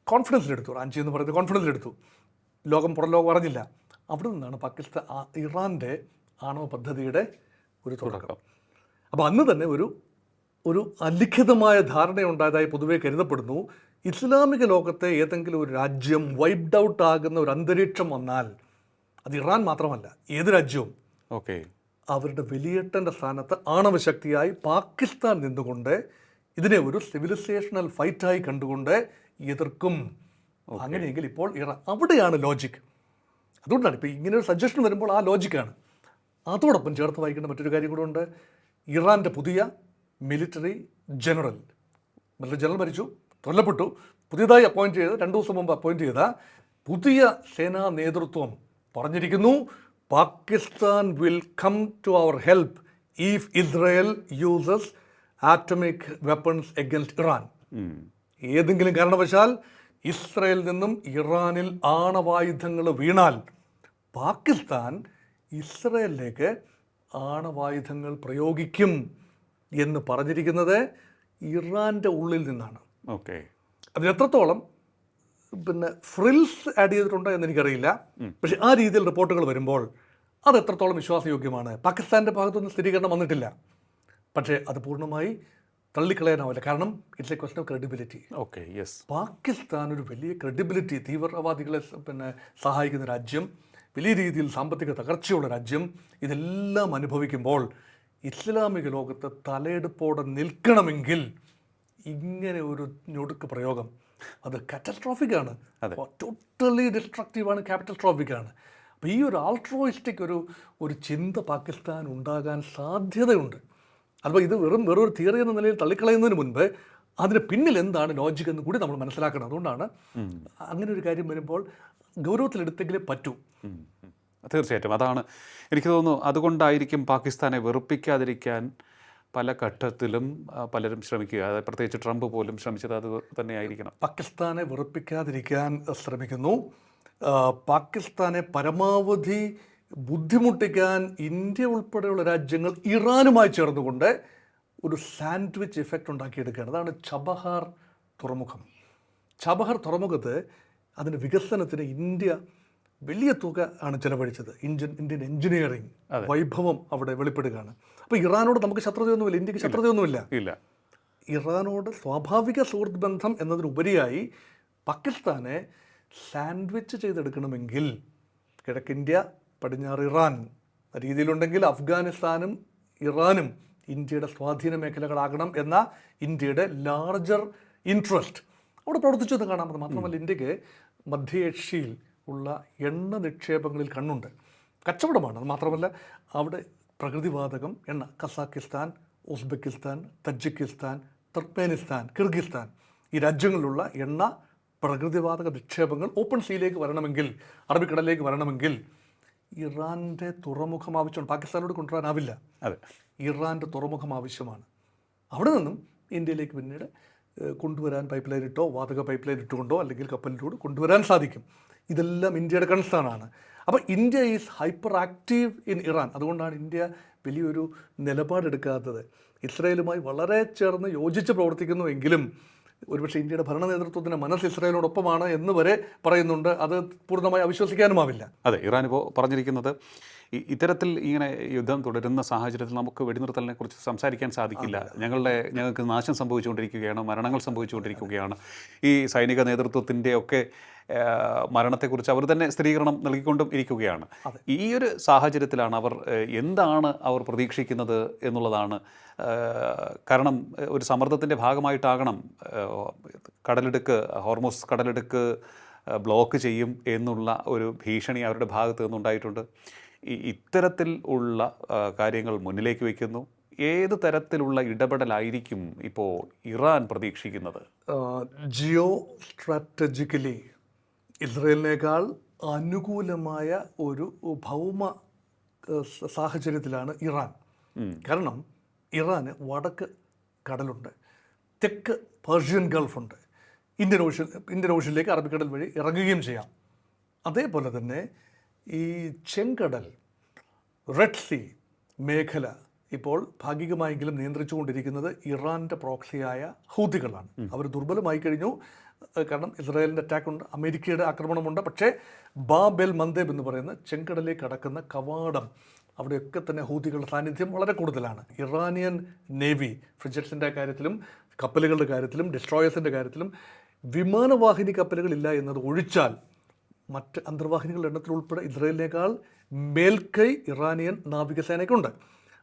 Speaker 1: കോൺഫിഡൻസിലെടുത്തു. റാഞ്ചി എന്ന് പറയുന്നത് കോൺഫിഡൻസിലെടുത്തു. പുറം ലോകം അറിഞ്ഞില്ല. അവിടെ നിന്നാണ് പാകിസ്ഥാൻ ഇറാൻ്റെ ആണവ പദ്ധതിയുടെ ഒരു തുടക്കം. അപ്പോൾ അന്ന് തന്നെ ഒരു അലിഖിതമായ ധാരണയുണ്ടായതായി പൊതുവെ കരുതപ്പെടുന്നു. ഇസ്ലാമിക ലോകത്തെ ഏതെങ്കിലും ഒരു രാജ്യം വൈപ്ഡ് ഔട്ട് ആകുന്ന ഒരു അന്തരീക്ഷം വന്നാൽ അത് ഇറാൻ മാത്രമല്ല, ഏത് രാജ്യവും അവരുടെ വലിയേട്ടൻ്റെ സ്ഥാനത്ത് ആണവശക്തിയായി പാകിസ്ഥാൻ നിന്നുകൊണ്ട് ഇതിനെ ഒരു സിവിലൈസേഷണൽ ഫൈറ്റായി കണ്ടുകൊണ്ട് എതിർക്കും. അങ്ങനെയെങ്കിൽ ഇപ്പോൾ ഇറാൻ, അവിടെയാണ് ലോജിക്. അതുകൊണ്ടാണ് ഇപ്പോൾ ഇങ്ങനെ ഒരു സജഷൻ വരുമ്പോൾ ആ ലോജിക്കാണ്. അതോടൊപ്പം ചേർത്ത് വായിക്കേണ്ട മറ്റൊരു കാര്യം കൂടെ ഉണ്ട്. ഇറാൻ്റെ പുതിയ മിലിറ്ററി ജനറൽ മരിച്ചു, കൊല്ലപ്പെട്ടു. പുതിയതായി അപ്പോയിൻറ്റ് ചെയ്ത് 2 ദിവസം മുമ്പ് അപ്പോയിൻറ്റ് ചെയ്ത പുതിയ സേനാ നേതൃത്വം പറഞ്ഞിരിക്കുന്നു, പാകിസ്ഥാൻ വിൽ കം ടു അവർ help if Israel uses atomic weapons against Iran. ഏതെങ്കിലും കാരണവശാൽ ഇസ്രായേലിൽ നിന്നും ഇറാനിൽ ആണവായുധങ്ങൾ വീണാൽ പാകിസ്ഥാൻ ഇസ്രായേലിലേക്ക് ആണവായുധങ്ങൾ പ്രയോഗിക്കും എന്ന് പറഞ്ഞിരിക്കുന്നത് ഇറാൻ്റെ ഉള്ളിൽ നിന്നാണ്.
Speaker 2: ഓക്കെ,
Speaker 1: അതിനെത്രത്തോളം പിന്നെ ഫ്രിൽസ് ആഡ് ചെയ്തിട്ടുണ്ടോ എന്ന് എനിക്കറിയില്ല. പക്ഷേ ആ രീതിയിൽ റിപ്പോർട്ടുകൾ വരുമ്പോൾ അത് എത്രത്തോളം വിശ്വാസയോഗ്യമാണ്? പാകിസ്ഥാൻ്റെ ഭാഗത്തുനിന്ന് സ്ഥിരീകരണം വന്നിട്ടില്ല. പക്ഷേ അത് പൂർണ്ണമായി തള്ളിക്കളയാനാവില്ല. കാരണം it's A question of credibility.
Speaker 2: Okay, yes.
Speaker 1: Pakistan ഒരു വലിയ ക്രെഡിബിലിറ്റി, തീവ്രവാദികളെ സഹായിക്കുന്ന രാജ്യം, വലിയ രീതിയിൽ സാമ്പത്തിക തകർച്ചയുള്ള രാജ്യം, ഇതെല്ലാം അനുഭവിക്കുമ്പോൾ ഇസ്ലാമിക ലോകത്ത് തലയെടുപ്പോടെ നിൽക്കണമെങ്കിൽ ഇങ്ങനെ ഒരു ഞൊടുക്ക് പ്രയോഗം അത് കാറ്റസ്ട്രോഫിക്കാണ്, ടോട്ടലി ഡിസ്ട്രക്റ്റീവാണ്, കാറ്റസ്ട്രോഫിക്കാണ്. അപ്പോൾ ഈ ഒരു ആൾട്രോയിസ്റ്റിക് ഒരു ചിന്ത പാകിസ്ഥാൻ ഉണ്ടാകാൻ സാധ്യതയുണ്ട്. അപ്പോൾ ഇത് വെറൊരു തിയറി എന്ന നിലയിൽ തള്ളിക്കളയുന്നതിന് മുൻപ് അതിന് പിന്നിൽ എന്താണ് ലോജിക് എന്ന് കൂടി നമ്മൾ മനസ്സിലാക്കണം. അതുകൊണ്ടാണ് അങ്ങനെ ഒരു കാര്യം വരുമ്പോൾ ഗൗരവത്തിലെടുത്തെങ്കിലേ പറ്റൂ.
Speaker 2: തീർച്ചയായിട്ടും അതാണ് എനിക്ക് തോന്നുന്നു. അതുകൊണ്ടായിരിക്കും പാകിസ്ഥാനെ വെറുപ്പിക്കാതിരിക്കാൻ പല ഘട്ടത്തിലും പലരും ശ്രമിക്കുക. അതായത് പ്രത്യേകിച്ച് ട്രംപ് പോലും ശ്രമിച്ചത് അത് തന്നെയായിരിക്കണം.
Speaker 1: പാകിസ്ഥാനെ വെറുപ്പിക്കാതിരിക്കാൻ ശ്രമിക്കുന്നു. പാകിസ്ഥാനെ പരമാവധി ബുദ്ധിമുട്ടിക്കാൻ ഇന്ത്യ ഉൾപ്പെടെയുള്ള രാജ്യങ്ങൾ ഇറാനുമായി ചേർന്നുകൊണ്ട് ഒരു സാൻഡ്വിച്ച് ഇഫക്റ്റ് ഉണ്ടാക്കിയെടുക്കുകയാണ്. അതാണ് ചബഹാർ തുറമുഖം. ചബഹാർ തുറമുഖത്ത് അതിൻ്റെ വികസനത്തിന് ഇന്ത്യ വലിയ തുക ആണ് ചെലവഴിച്ചത്. ഇന്ത്യൻ എഞ്ചിനീയറിംഗ് വൈഭവം അവിടെ വെളിപ്പെടുകയാണ്. അപ്പോൾ ഇറാനോട് നമുക്ക് ശത്രുതയൊന്നുമില്ല, ഇന്ത്യക്ക് ശത്രുതയൊന്നുമില്ല.
Speaker 2: ഇല്ല.
Speaker 1: ഇറാനോട് സ്വാഭാവിക സുഹൃത്ത് ബന്ധം എന്നതിനുപരിയായി പാകിസ്ഥാനെ സാൻഡ്വിച്ച് ചെയ്തെടുക്കണമെങ്കിൽ കിഴക്കിന്ത്യ പടിഞ്ഞാറ് ഇറാൻ രീതിയിലുണ്ടെങ്കിൽ അഫ്ഗാനിസ്ഥാനും ഇറാനും ഇന്ത്യയുടെ സ്വാധീന മേഖലകളാകണം എന്ന ഇന്ത്യയുടെ ലാർജർ ഇൻട്രസ്റ്റ് അവിടെ പ്രവർത്തിച്ചു എന്ന് കാണാം. അത് മാത്രമല്ല, ഇന്ത്യക്ക് മധ്യേഷ്യയിൽ ഉള്ള എണ്ണ നിക്ഷേപങ്ങളിൽ കണ്ണുണ്ട്. കച്ചവടമാണ്. അത് മാത്രമല്ല, അവിടെ പ്രകൃതിവാതകം എണ്ണ കസാക്കിസ്ഥാൻ, ഉസ്ബെക്കിസ്ഥാൻ, തജിക്കിസ്ഥാൻ, തുർക്ക്മേനിസ്ഥാൻ, കിർഗിസ്ഥാൻ ഈ രാജ്യങ്ങളിലുള്ള എണ്ണ പ്രകൃതിവാതക നിക്ഷേപങ്ങൾ ഓപ്പൺ സീയിലേക്ക് വരണമെങ്കിൽ, അറബിക്കടലിലേക്ക് വരണമെങ്കിൽ ഇറാൻ്റെ തുറമുഖം ആവശ്യമാണ്. പാകിസ്ഥാനോട് കൊണ്ടുവരാനാവില്ല.
Speaker 2: അതെ,
Speaker 1: ഇറാൻ്റെ തുറമുഖം ആവശ്യമാണ്. അവിടെ നിന്നും ഇന്ത്യയിലേക്ക് പിന്നീട് കൊണ്ടുവരാൻ പൈപ്പ് ലൈൻ ഇട്ടോ വാതക പൈപ്പ് ലൈൻ ഇട്ടുകൊണ്ടോ അല്ലെങ്കിൽ കപ്പലിലൂടെ കൊണ്ടുവരാൻ സാധിക്കും. ഇതെല്ലാം ഇന്ത്യയുടെ കൺസേണാണ്. അപ്പോൾ India is hyper active in Iran. അതുകൊണ്ടാണ് ഇന്ത്യ വലിയൊരു നിലപാടെടുക്കാത്തത്. ഇസ്രായേലുമായി വളരെ ചേർന്ന് യോജിച്ച് പ്രവർത്തിക്കുന്നുവെങ്കിലും ഒരുപക്ഷെ ഇന്ത്യയുടെ ഭരണ നേതൃത്വത്തിൻ്റെ മനസ്സ് ഇസ്രായേലിനോടൊപ്പമാണ് എന്ന് വരെ പറയുന്നുണ്ട്. അത് പൂർണ്ണമായി അവിശ്വസിക്കാനുമാവില്ല.
Speaker 2: അതെ, ഇറാൻ ഇപ്പോൾ പറഞ്ഞിരിക്കുന്നത് ഇത്തരത്തിൽ ഇങ്ങനെ യുദ്ധം തുടരുന്ന സാഹചര്യത്തിൽ നമുക്ക് വെടിനിർത്തലിനെ കുറിച്ച് സംസാരിക്കാൻ സാധിക്കില്ല. ഞങ്ങൾക്ക് നാശം സംഭവിച്ചുകൊണ്ടിരിക്കുകയാണ്, മരണങ്ങൾ സംഭവിച്ചുകൊണ്ടിരിക്കുകയാണ്. ഈ സൈനിക നേതൃത്വത്തിൻ്റെ ഒക്കെ മരണത്തെക്കുറിച്ച് അവർ തന്നെ സ്ഥിരീകരണം നൽകിക്കൊണ്ടും ഇരിക്കുകയാണ്. ഈ ഒരു സാഹചര്യത്തിലാണ് എന്താണ് അവർ പ്രതീക്ഷിക്കുന്നത് എന്നുള്ളതാണ്. കാരണം ഒരു സമ്മർദ്ദത്തിൻ്റെ ഭാഗമായിട്ടാകണം കടലിടുക്ക്, ഹോർമൂസ് കടലിടുക്ക് ബ്ലോക്ക് ചെയ്യും എന്നുള്ള ഒരു ഭീഷണി അവരുടെ ഭാഗത്ത് നിന്നുണ്ടായിട്ടുണ്ട്. ഇത്തരത്തിൽ ഉള്ള കാര്യങ്ങൾ മുന്നിലേക്ക് വയ്ക്കുന്നു. ഏത് തരത്തിലുള്ള ഇടപെടലായിരിക്കും ഇപ്പോൾ ഇറാൻ പ്രതീക്ഷിക്കുന്നത്?
Speaker 1: ജിയോ സ്ട്രാറ്റജിക്കലി ഇസ്രയേലിനേക്കാൾ അനുകൂലമായ ഒരു ഭൗമ സാഹചര്യത്തിലാണ് ഇറാൻ. കാരണം ഇറാന് കടലുണ്ട്, തെക്ക് പേർഷ്യൻ ഗൾഫുണ്ട്, ഇന്ത്യൻ ഓഷ്യനിലേക്ക് അറബിക്കടൽ വഴി ഇറങ്ങുകയും ചെയ്യാം. അതേപോലെ തന്നെ ഈ ചെങ്കടൽ, റെഡ് സീ മേഖല ഇപ്പോൾ ഭാഗികമായെങ്കിലും നിയന്ത്രിച്ചുകൊണ്ടിരിക്കുന്നത് ഇറാൻ്റെ പ്രോക്സിയായ ഹൂതികളാണ്. അവർ ദുർബലമായി കഴിഞ്ഞു. കാരണം ഇസ്രായേലിൻ്റെ അറ്റാക്കുണ്ട്, അമേരിക്കയുടെ ആക്രമണമുണ്ട്. പക്ഷേ ബാബ് എൽ മന്ദേബ് എന്ന് പറയുന്ന ചെങ്കടലിലേക്ക് കടക്കുന്ന കവാടം, അവിടെയൊക്കെ തന്നെ ഹൂതികളുടെ സാന്നിധ്യം വളരെ കൂടുതലാണ്. ഇറാനിയൻ നേവി ഫ്രിജറ്റ്സിൻ്റെ കാര്യത്തിലും കപ്പലുകളുടെ കാര്യത്തിലും ഡിസ്ട്രോയേഴ്സിൻ്റെ കാര്യത്തിലും വിമാനവാഹിനി കപ്പലുകളില്ല എന്നത് ഒഴിച്ചാൽ മറ്റ് അന്തർവാഹിനികളുടെ എണ്ണത്തിൽ ഉൾപ്പെടെ ഇസ്രായേലിനേക്കാൾ മേൽക്കൈ ഇറാനിയൻ നാവികസേനയ്ക്കുണ്ട്.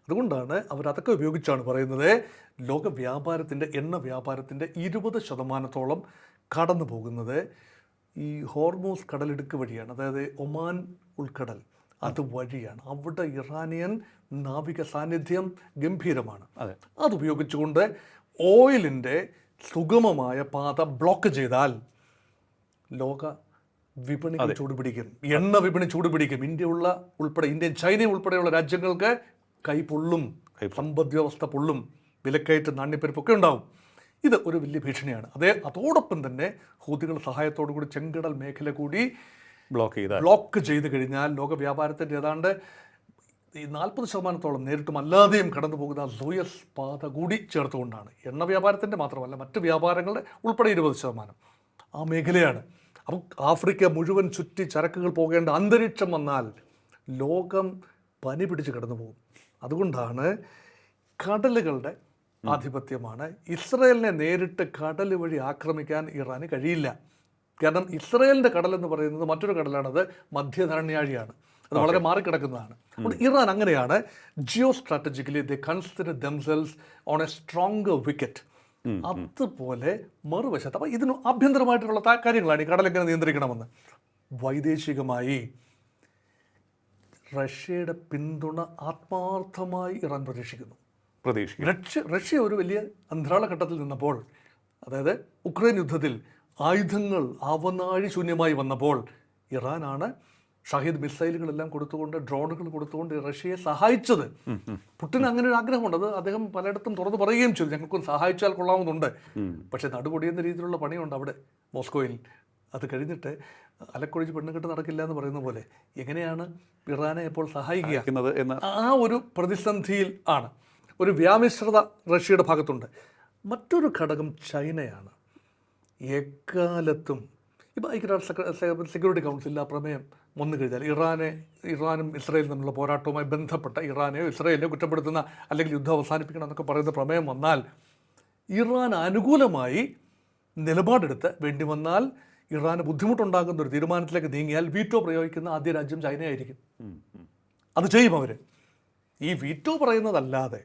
Speaker 1: അതുകൊണ്ടാണ് അവരതൊക്കെ ഉപയോഗിച്ചാണ് പറയുന്നത് ലോക വ്യാപാരത്തിൻ്റെ എണ്ണ വ്യാപാരത്തിൻ്റെ 20% കടന്നു പോകുന്നത് ഈ ഹോർമൂസ് കടലിടുക്ക് വഴിയാണ്. അതായത് ഒമാൻ ഉൾക്കടൽ അത് വഴിയാണ്. അവിടെ ഇറാനിയൻ നാവിക സാന്നിധ്യം ഗംഭീരമാണ്. അതുപയോഗിച്ചുകൊണ്ട് ഓയിലിൻ്റെ സുഗമമായ പാത ബ്ലോക്ക് ചെയ്താൽ ലോക വിപണികൾ ചൂടുപിടിക്കും, എണ്ണ വിപണി ചൂടുപിടിക്കും. ഇന്ത്യൻ ചൈന ഉൾപ്പെടെയുള്ള രാജ്യങ്ങൾക്ക് കൈ പൊള്ളും, സമ്പദ് വ്യവസ്ഥ പൊള്ളും, വിലക്കയറ്റ് നാണ്യപ്പെരുപ്പൊക്കെ ഉണ്ടാവും. ഇത് ഒരു വലിയ ഭീഷണിയാണ്. അതോടൊപ്പം തന്നെ ഹൂതികളുടെ സഹായത്തോടു കൂടി ചെങ്കടൽ മേഖല കൂടി ബ്ലോക്ക് ചെയ്ത് കഴിഞ്ഞാൽ ലോക വ്യാപാരത്തിൻ്റെ ഏതാണ്ട് ഈ 40% നേരിട്ടും അല്ലാതെയും കടന്നു പോകുന്ന സൂയസ് പാത കൂടി ചേർത്തുകൊണ്ടാണ്. എണ്ണ വ്യാപാരത്തിൻ്റെ മാത്രമല്ല, മറ്റ് വ്യാപാരങ്ങളുടെ ഉൾപ്പെടെ 20% ആ മേഖലയാണ്. അപ്പം ആഫ്രിക്ക മുഴുവൻ ചുറ്റി ചരക്കുകൾ പോകേണ്ട അന്തരീക്ഷം വന്നാൽ ലോകം പനി പിടിച്ച് കടന്നു പോകും. അതുകൊണ്ടാണ് കടലുകളുടെ ആധിപത്യമാണ്. ഇസ്രയേലിനെ നേരിട്ട് കടൽ വഴി ആക്രമിക്കാൻ ഇറാന് കഴിയില്ല. കാരണം ഇസ്രയേലിൻ്റെ കടൽ എന്ന് പറയുന്നത് മറ്റൊരു കടലാണത്, മധ്യധരണ്യാഴിയാണ്. അത് വളരെ മാറിക്കിടക്കുന്നതാണ്. അതുകൊണ്ട് ഇറാൻ അങ്ങനെയാണ്. Geostrategically they consider themselves on a stronger wicket. അതുപോലെ മറുവശത്ത് അപ്പം ഇതിന് ആഭ്യന്തരമായിട്ടുള്ള കാര്യങ്ങളാണ് ഈ കടൽ എങ്ങനെ നിയന്ത്രിക്കണമെന്ന്. വൈദേശികമായി റഷ്യയുടെ പിന്തുണ ആത്മാർത്ഥമായി ഇറാൻ പ്രതീക്ഷിക്കുന്നു. റഷ്യ ഒരു വലിയ അന്തരാള ഘട്ടത്തിൽ നിന്നപ്പോൾ, അതായത് ഉക്രൈൻ യുദ്ധത്തിൽ ആയുധങ്ങൾ അവനാഴി ശൂന്യമായി വന്നപ്പോൾ ഇറാനാണ് ഷഹീദ് മിസൈലുകളെല്ലാം കൊടുത്തുകൊണ്ട്, ഡ്രോണുകൾ കൊടുത്തുകൊണ്ട് റഷ്യയെ സഹായിച്ചത്. പുടിന് അങ്ങനെ ഒരു ആഗ്രഹമുണ്ട്. അത് അദ്ദേഹം പലയിടത്തും തുറന്നു പറയുകയും ചെയ്തു, ഞങ്ങൾക്കൊന്ന് സഹായിച്ചാൽ കൊള്ളാവുന്നുണ്ട്. പക്ഷേ നടുപൊടിയുന്ന രീതിയിലുള്ള പണിയുണ്ട് അവിടെ മോസ്കോയിൽ. അത് കഴിഞ്ഞിട്ട് അലക്കൊഴിച്ച് പെണ്ണുകെട്ട് നടക്കില്ല എന്ന് പറയുന്ന പോലെ എങ്ങനെയാണ് ഇറാനെ ഇപ്പോൾ സഹായിക്കുക
Speaker 2: എന്ന്
Speaker 1: ആ ഒരു പ്രതിസന്ധിയിൽ ആണ്. ഒരു വ്യാമിശ്രത റഷ്യയുടെ ഭാഗത്തുണ്ട്. മറ്റൊരു ഘടകം ചൈനയാണ്. എക്കാലത്തും ഇപ്പോൾ ഐക്യരാഷ്ട്ര സെക്യൂരിറ്റി കൗൺസിലിൽ ആ പ്രമേയം വന്നു കഴിഞ്ഞാൽ ഇറാനും ഇസ്രായേലും തമ്മിലുള്ള പോരാട്ടവുമായി ബന്ധപ്പെട്ട ഇറാനെയോ ഇസ്രായേലിനെയോ കുറ്റപ്പെടുത്തുന്ന അല്ലെങ്കിൽ യുദ്ധം അവസാനിപ്പിക്കണം എന്നൊക്കെ പറയുന്ന പ്രമേയം വന്നാൽ ഇറാൻ അനുകൂലമായി നിലപാടെടുത്ത് വേണ്ടി വന്നാൽ ഇറാന് ബുദ്ധിമുട്ടുണ്ടാകുന്ന ഒരു തീരുമാനത്തിലേക്ക് നീങ്ങിയാൽ വീറ്റോ പ്രയോഗിക്കുന്ന ആദ്യ രാജ്യം ചൈനയായിരിക്കും. അത് ചെയ്യും അവർ. ഈ വീറ്റോ പറയുന്നതല്ലാതെ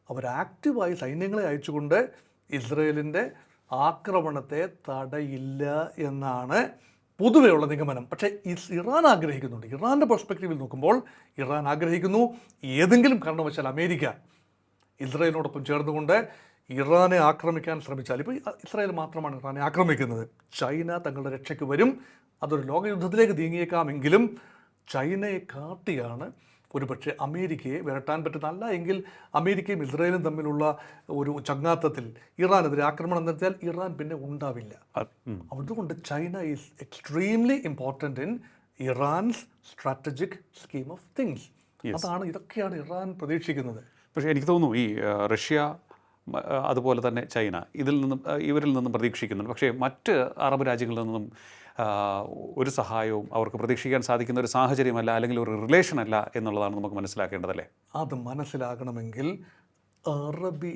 Speaker 1: അവർ ആക്റ്റീവായി സൈന്യങ്ങളെ അയച്ചുകൊണ്ട് ഇസ്രയേലിൻ്റെ ആക്രമണത്തെ തടയില്ല എന്നാണ് പൊതുവെയുള്ള നിഗമനം. പക്ഷേ ഇറാൻ ആഗ്രഹിക്കുന്നുണ്ട്. ഇറാൻ്റെ പെർസ്പെക്റ്റീവിൽ നോക്കുമ്പോൾ ഇറാൻ ആഗ്രഹിക്കുന്നു ഏതെങ്കിലും കാരണവശാൽ അമേരിക്ക ഇസ്രയേലിനോടൊപ്പം ചേർന്നുകൊണ്ട് ഇറാനെ ആക്രമിക്കാൻ ശ്രമിച്ചാൽ, ഇപ്പോൾ ഇസ്രായേൽ മാത്രമാണ് ഇറാനെ ആക്രമിക്കുന്നത്, ചൈന തങ്ങളുടെ രക്ഷയ്ക്ക് വരും. അതൊരു ലോകയുദ്ധത്തിലേക്ക് നീങ്ങിയേക്കാമെങ്കിലും ചൈനയെ കാട്ടിയാണ് ഒരുപക്ഷെ അമേരിക്കയെ വിരട്ടാൻ പറ്റുന്ന. അല്ല എങ്കിൽ അമേരിക്കയും ഇസ്രായേലും തമ്മിലുള്ള ഒരു ചങ്ങാത്തത്തിൽ ഇറാനെതിരെ ആക്രമണം നടത്തിയാൽ ഇറാൻ പിന്നെ ഉണ്ടാവില്ല. അതുകൊണ്ട് China is extremely important in ഇറാൻസ് strategic scheme of things. ഇതൊക്കെയാണ് ഇറാൻ പ്രതീക്ഷിക്കുന്നത്.
Speaker 2: പക്ഷേ എനിക്ക് തോന്നുന്നു ഈ റഷ്യ അതുപോലെ തന്നെ ചൈന ഇവരിൽ നിന്നും പ്രതീക്ഷിക്കുന്നുണ്ട്. പക്ഷേ മറ്റ് അറബ് രാജ്യങ്ങളിൽ നിന്നും ഒരു സഹായവും അവർക്ക് പ്രതീക്ഷിക്കാൻ സാധിക്കുന്ന ഒരു സാഹചര്യമല്ല, അല്ലെങ്കിൽ ഒരു റിലേഷൻ അല്ല എന്നുള്ളതാണ് നമുക്ക് മനസ്സിലാക്കേണ്ടതല്ലേ?
Speaker 1: അത് മനസ്സിലാകണമെങ്കിൽ അറബി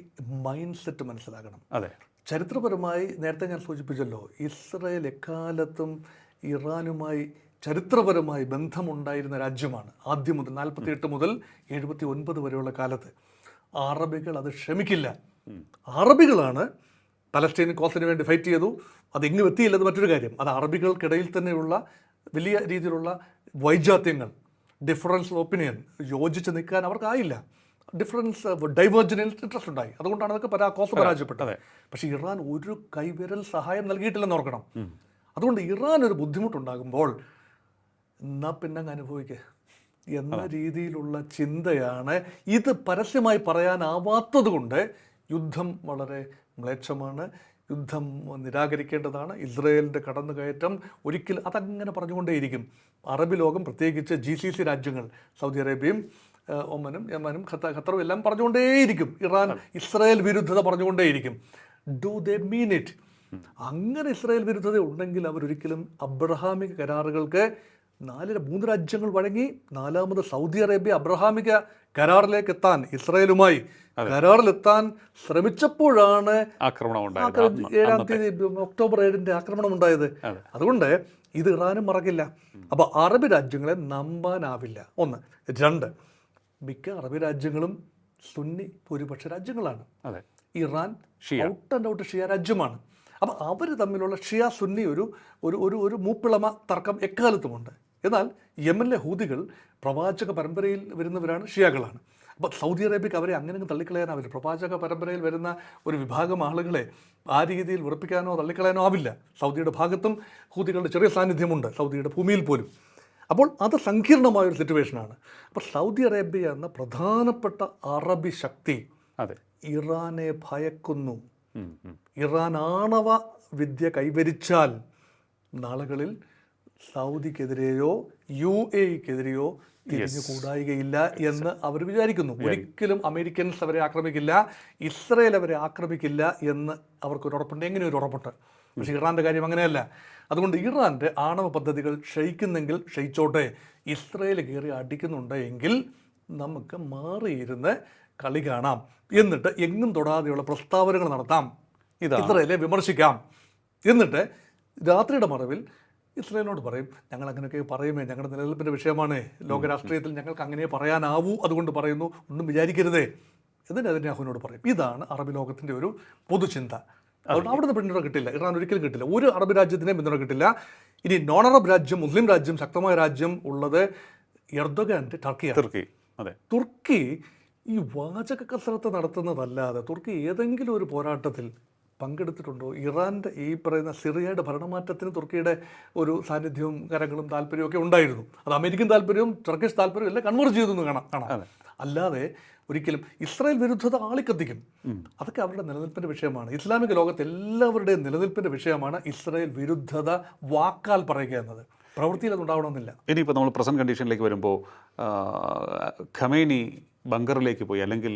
Speaker 1: മൈൻഡ് സെറ്റ് മനസ്സിലാകണം.
Speaker 2: അതെ,
Speaker 1: ചരിത്രപരമായി നേരത്തെ ഞാൻ സൂചിപ്പിച്ചല്ലോ, ഇസ്രായേൽ എക്കാലത്തും ഇറാനുമായി ചരിത്രപരമായി ബന്ധമുണ്ടായിരുന്ന രാജ്യമാണ്. ആദ്യം മുതൽ 48 മുതൽ 79 വരെയുള്ള കാലത്ത് അറബികൾ അത് ക്ഷമിക്കില്ല. അറബികളാണ് പലസ്തീൻ കോസിന് വേണ്ടി ഫൈറ്റ് ചെയ്തു. അതെങ്ങും എത്തിയില്ലത് മറ്റൊരു കാര്യം. അത് അറബികൾക്കിടയിൽ തന്നെയുള്ള വലിയ രീതിയിലുള്ള വൈജാത്യങ്ങൾ, ഡിഫറൻസ് ഓഫ് ഒപ്പീനിയൻ, യോജിച്ച് നിൽക്കാൻ അവർക്കായില്ല. ഡിഫറൻസ് ഡൈവേർജനിൽ ഇൻട്രസ്റ്റ് ഉണ്ടായി. അതുകൊണ്ടാണ് അതൊക്കെ കോസ് പരാജയപ്പെട്ടത്. പക്ഷേ ഇറാൻ ഒരു കൈവിരൽ സഹായം നൽകിയിട്ടില്ലെന്ന് ഓർക്കണം. അതുകൊണ്ട് ഇറാൻ ഒരു ബുദ്ധിമുട്ടുണ്ടാകുമ്പോൾ എന്നാൽ പിന്നെ അങ്ങ് അനുഭവിക്കുക എന്ന രീതിയിലുള്ള ചിന്തയാണ്. ഇത് പരസ്യമായി പറയാനാവാത്തത് കൊണ്ട് യുദ്ധം വളരെ മ്ലേച്ഛമാണ്, യുദ്ധം നിരാകരിക്കേണ്ടതാണ്. ഇസ്രയേലിൻ്റെ കടന്നുകയറ്റം ഒരിക്കലും അതങ്ങനെ പറഞ്ഞുകൊണ്ടേയിരിക്കും. അറബ് ലോകം, പ്രത്യേകിച്ച് GCC രാജ്യങ്ങൾ, സൗദി അറേബ്യയും ഒമനും യമനും ഖത്തറും എല്ലാം പറഞ്ഞുകൊണ്ടേയിരിക്കും. ഇറാൻ ഇസ്രായേൽ വിരുദ്ധത പറഞ്ഞുകൊണ്ടേയിരിക്കും. Do they mean it? അങ്ങനെ ഇസ്രായേൽ വിരുദ്ധത ഉണ്ടെങ്കിൽ അവരൊരിക്കലും അബ്രഹാമിക കരാറുകൾക്ക് 3 രാജ്യങ്ങൾ വഴങ്ങി 4ാമത് സൗദി അറേബ്യ അബ്രഹാമിക കരാറിലേക്ക് എത്താൻ, ഇസ്രായേലുമായി കരാറിലെത്താൻ ശ്രമിച്ചപ്പോഴാണ് 7-ാം തീയതി ഒക്ടോബർ 7 ആക്രമണം ഉണ്ടായത്. അതുകൊണ്ട് ഇത് ഇറാനും മറക്കില്ല. അപ്പോൾ അറബ് രാജ്യങ്ങളെ നമ്പാനാവില്ല. 1. 2, മിക്ക അറബ് രാജ്യങ്ങളും സുന്നി ഭൂരിപക്ഷ രാജ്യങ്ങളാണ്. ഇറാൻ ഔട്ട് ആൻഡ് ഔട്ട് ഷിയ രാജ്യമാണ്. അപ്പോൾ അവർ തമ്മിലുള്ള ഷിയ സുന്നി ഒരു മൂപ്പിളമ തർക്കം എക്കാലത്തുമുണ്ട്. എന്നാൽ യമനിലെ ഹൂതികൾ പ്രവാചക പരമ്പരയിൽ വരുന്നവരാണ്, ഷിയകളാണ്. അപ്പോൾ സൗദി അറേബ്യക്ക് അവരെ അങ്ങനെ തള്ളിക്കളയാനാവില്ല. പ്രവാചക പരമ്പരയിൽ വരുന്ന ഒരു വിഭാഗം ആളുകളെ ആ രീതിയിൽ ഉറപ്പിക്കാനോ തള്ളിക്കളയാനോ ആവില്ല. സൗദിയുടെ ഭാഗത്തും ഹൂതികളുടെ ചെറിയ സാന്നിധ്യമുണ്ട്, സൗദിയുടെ ഭൂമിയിൽ പോലും. അപ്പോൾ അത് സങ്കീർണമായൊരു സിറ്റുവേഷനാണ്. അപ്പോൾ സൗദി അറേബ്യ എന്ന പ്രധാനപ്പെട്ട അറബി ശക്തി ഇറാനെ ഭയക്കുന്നു. ഇറാൻ ആണവ വിദ്യ കൈവരിച്ചാൽ നാളുകളിൽ സൗദിക്കെതിരെയോ UAEക്കെതിരെയോ തിരിഞ്ഞു കൂടായികയില്ല എന്ന് അവർ വിചാരിക്കുന്നു. ഒരിക്കലും അമേരിക്കൻസ് അവരെ ആക്രമിക്കില്ല, ഇസ്രയേൽ അവരെ ആക്രമിക്കില്ല എന്ന് അവർക്കൊരു ഉറപ്പുണ്ട്. എങ്ങനെ ഒരു ഉറപ്പുണ്ട്? പക്ഷേ ഇറാൻ്റെ കാര്യം അങ്ങനെയല്ല. അതുകൊണ്ട് ഇറാൻ്റെ ആണവ പദ്ധതികൾ ക്ഷയിക്കുന്നെങ്കിൽ ക്ഷയിച്ചോട്ടെ, ഇസ്രയേൽ കയറി അടിക്കുന്നുണ്ട് എങ്കിൽ നമുക്ക് മാറിയിരുന്ന് കളി കാണാം, എന്നിട്ട് എങ്ങും തൊടാതെയുള്ള പ്രസ്താവനകൾ നടത്താം, ഇസ്രയേലെ വിമർശിക്കാം, എന്നിട്ട് രാത്രിയുടെ മറവിൽ ഇസ്രയേലിനോട് പറയും ഞങ്ങൾ അങ്ങനെയൊക്കെ പറയുമേ, ഞങ്ങളുടെ നിലനിൽപ്പിൻ്റെ വിഷയമാണ്, ലോകരാഷ്ട്രീയത്തിൽ ഞങ്ങൾക്ക് അങ്ങനെ പറയാനാവൂ, അതുകൊണ്ട് പറയുന്നു, ഒന്നും വിചാരിക്കരുതേ എന്ന് നെതന്യാഹുവിനോട് പറയും. ഇതാണ് അറബ് ലോകത്തിൻ്റെ ഒരു പൊതുചിന്ത. അതുകൊണ്ട് അവിടുന്ന് പിന്തുണ കിട്ടില്ല, ഇറാൻ ഒരിക്കലും കിട്ടില്ല, ഒരു അറബ് രാജ്യത്തിനെയും പിന്തുണ കിട്ടില്ല. ഇനി നോൺ അറബ് രാജ്യം, മുസ്ലിം രാജ്യം, ശക്തമായ രാജ്യം ഉള്ളത് എർദോഗാൻ്റെ ടർക്കിയാണ്. തുർക്കി ഈ വാചക കസരത്ത് നടത്തുന്നതല്ലാതെ തുർക്കി ഏതെങ്കിലും ഒരു പോരാട്ടത്തിൽ പങ്കെടുത്തിട്ടുണ്ടോ? ഇറാൻ്റെ ഈ പറയുന്ന സിറിയയുടെ ഭരണമാറ്റത്തിന് തുർക്കിയുടെ ഒരു സാന്നിധ്യവും കരങ്ങളും താല്പര്യവും ഒക്കെ ഉണ്ടായിരുന്നു. അത് അമേരിക്കൻ താല്പര്യവും ടർക്കിഷ് താല്പര്യവും എല്ലാം കൺവേർജ് ചെയ്തു കാണാം. അല്ലാതെ ഒരിക്കലും ഇസ്രായേൽ വിരുദ്ധത ആളിക്കത്തിക്കും. അതൊക്കെ അവരുടെ നിലനിൽപ്പിൻ്റെ വിഷയമാണ്. ഇസ്ലാമിക ലോകത്ത് എല്ലാവരുടെയും നിലനിൽപ്പിൻ്റെ വിഷയമാണ് ഇസ്രായേൽ വിരുദ്ധത വാക്കാൽ പറയുക എന്നത്. പ്രവൃത്തിയിൽ അത് ഉണ്ടാവണമെന്നില്ല.
Speaker 2: ഇനിയിപ്പോൾ നമ്മൾ പ്രസന്റ് കണ്ടീഷനിലേക്ക് വരുമ്പോൾ ഖമേനി ബങ്കറിലേക്ക് പോയി, അല്ലെങ്കിൽ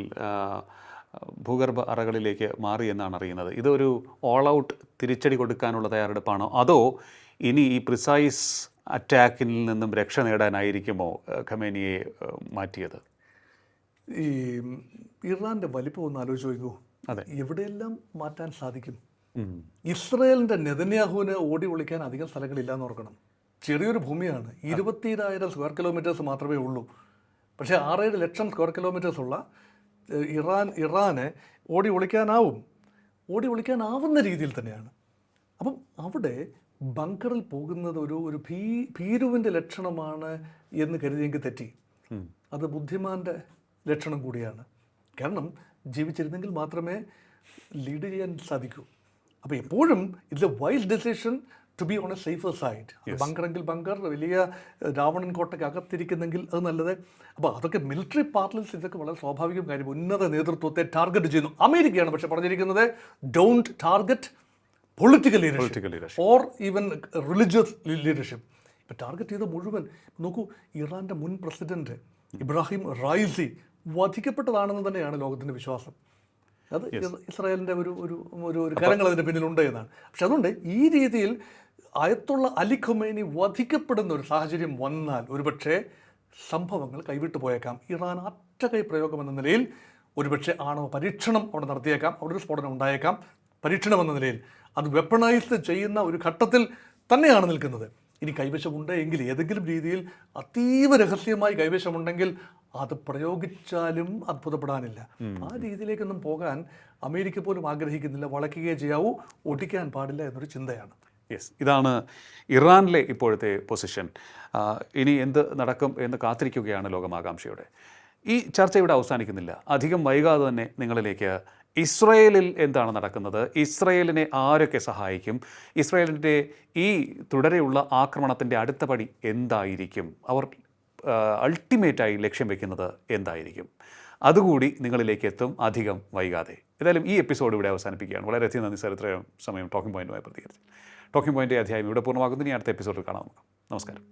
Speaker 2: ഭൂഗർഭ അറകളിലേക്ക് മാറി എന്നാണ് അറിയുന്നത്. ഇതൊരു ഓൾ ഔട്ട് തിരിച്ചടി കൊടുക്കാനുള്ള തയ്യാറെടുപ്പാണോ, അതോ ഇനി ഈ പ്രിസൈസ് അറ്റാക്കിൽ നിന്നും രക്ഷ നേടാനായിരിക്കുമോ ഖമേനിയെ മാറ്റിയത്?
Speaker 1: ഈ ഇറാൻ്റെ വലിപ്പം ഒന്ന് ആലോചിച്ച് നോക്കൂ.
Speaker 2: അതെ,
Speaker 1: എവിടെയെല്ലാം മാറ്റാൻ സാധിക്കും? ഇസ്രയേലിൻ്റെ നെതന്യാഹുവിന് ഓടി ഒളിക്കാൻ അധികം സ്ഥലങ്ങളില്ലാന്ന് ഓർക്കണം. ചെറിയൊരു ഭൂമിയാണ്, 22,000 സ്ക്വയർ കിലോമീറ്റേഴ്സ് മാത്രമേ ഉള്ളൂ. പക്ഷേ 6-7 ലക്ഷം സ്ക്വയർ കിലോമീറ്റേഴ്സ് ഉള്ള ഇറാനെ ഓടി ഒളിക്കാനാവുന്ന രീതിയിൽ തന്നെയാണ്. അപ്പം അവിടെ ബങ്കറിൽ പോകുന്നത് ഒരു ഭീരുവിൻ്റെ ലക്ഷണമാണ് എന്ന് കരുതിയെങ്കിൽ തെറ്റി. അത് ബുദ്ധിമാൻ്റെ ലക്ഷണം കൂടിയാണ്. കാരണം ജീവിച്ചിരുന്നെങ്കിൽ മാത്രമേ ലീഡ് ചെയ്യാൻ സാധിക്കൂ. അപ്പോൾ എപ്പോഴും it's a wise decision to be on a safer side. ബങ്കറെങ്കിൽ ബങ്കർ, വലിയ രാവണൻ കോട്ടയ്ക്ക് അകത്തിരിക്കുന്നെങ്കിൽ അത് നല്ലത്. അപ്പോൾ അതൊക്കെ മിലിറ്ററി പാർലൻസ് ഇതൊക്കെ വളരെ സ്വാഭാവികം കാര്യം. ഉന്നത നേതൃത്വത്തെ ടാർഗറ്റ് ചെയ്യുന്നു. അമേരിക്കയാണ് പക്ഷേ പറഞ്ഞിരിക്കുന്നത് don't target political leadership or even religious leadership. ഇപ്പോൾ ടാർഗറ്റ് ചെയ്ത മുഴുവൻ നോക്കൂ. ഇറാൻ്റെ മുൻ പ്രസിഡന്റ് ഇബ്രാഹിം റൈസി വധിക്കപ്പെട്ടതാണെന്ന് തന്നെയാണ് ലോകത്തിൻ്റെ വിശ്വാസം. അത് ഇസ്രായേലിൻ്റെ ഒരു കരങ്ങൾ അതിൻ്റെ പിന്നിലുണ്ട് എന്നാണ്. പക്ഷെ അതുകൊണ്ട് ഈ രീതിയിൽ അയത്തുള്ള അലി ഖമേനി വധിക്കപ്പെടുന്ന ഒരു സാഹചര്യം വന്നാൽ ഒരുപക്ഷെ സംഭവങ്ങൾ കൈവിട്ടു പോയേക്കാം. ഇറാൻ ഒറ്റക്കൈ പ്രയോഗം എന്ന നിലയിൽ ഒരുപക്ഷെ ആണവ പരീക്ഷണം അവിടെ നടത്തിയേക്കാം. അവിടെ ഒരു സ്ഫോടനം ഉണ്ടായേക്കാം. പരീക്ഷണം എന്ന നിലയിൽ അത് വെപ്പണൈസ് ചെയ്യുന്ന ഒരു ഘട്ടത്തിൽ തന്നെയാണ് നിൽക്കുന്നത്. ഇനി കൈവശമുണ്ട് എങ്കിൽ, ഏതെങ്കിലും രീതിയിൽ അതീവ രഹസ്യമായി കൈവശമുണ്ടെങ്കിൽ അത് പ്രയോഗിച്ചാലും അത്ഭുതപ്പെടാനില്ല. ആ രീതിയിലേക്കൊന്നും പോകാൻ അമേരിക്ക പോലും ആഗ്രഹിക്കുന്നില്ല. വളയ്ക്കുകയേ ചെയ്യാവൂ, ഒടിക്കാൻ പാടില്ല എന്നൊരു ചിന്തയാണ്.
Speaker 2: യെസ്, ഇതാണ് ഇറാനിലെ ഇപ്പോഴത്തെ പൊസിഷൻ. ഇനി എന്ത് നടക്കും എന്ന് കാത്തിരിക്കുകയാണ് ലോകമാകാംക്ഷയോടെ. ഈ ചർച്ച ഇവിടെ അവസാനിക്കുന്നില്ല. അധികം വൈകാതെ തന്നെ നിങ്ങളിലേക്ക് ഇസ്രയേലിൽ എന്താണ് നടക്കുന്നത്, ഇസ്രയേലിനെ ആരൊക്കെ സഹായിക്കും, ഇസ്രയേലിൻ്റെ ഈ തുടരെയുള്ള ആക്രമണത്തിൻ്റെ അടുത്ത പടി എന്തായിരിക്കും, അവർ അൾട്ടിമേറ്റായി ലക്ഷ്യം വെക്കുന്നത് എന്തായിരിക്കും, അതുകൂടി നിങ്ങളിലേക്ക് എത്തും അധികം വൈകാതെ. ഏതായാലും ഈ എപ്പിസോഡ് ഇവിടെ അവസാനിപ്പിക്കുകയാണ്. വളരെയധികം നന്ദി സാർ, ഇത്രയും സമയം ടോക്കിംഗ് പോയിന്റുമായി പ്രതികരിച്ചു. ടോക്കിംഗ് പോയിൻ്റ് അധ്യായം ഇവിടെ പൂർണ്ണമാകുന്നു. ഇനി അടുത്ത എപ്പിസോഡിൽ കാണാം നമുക്ക്. നമസ്കാരം.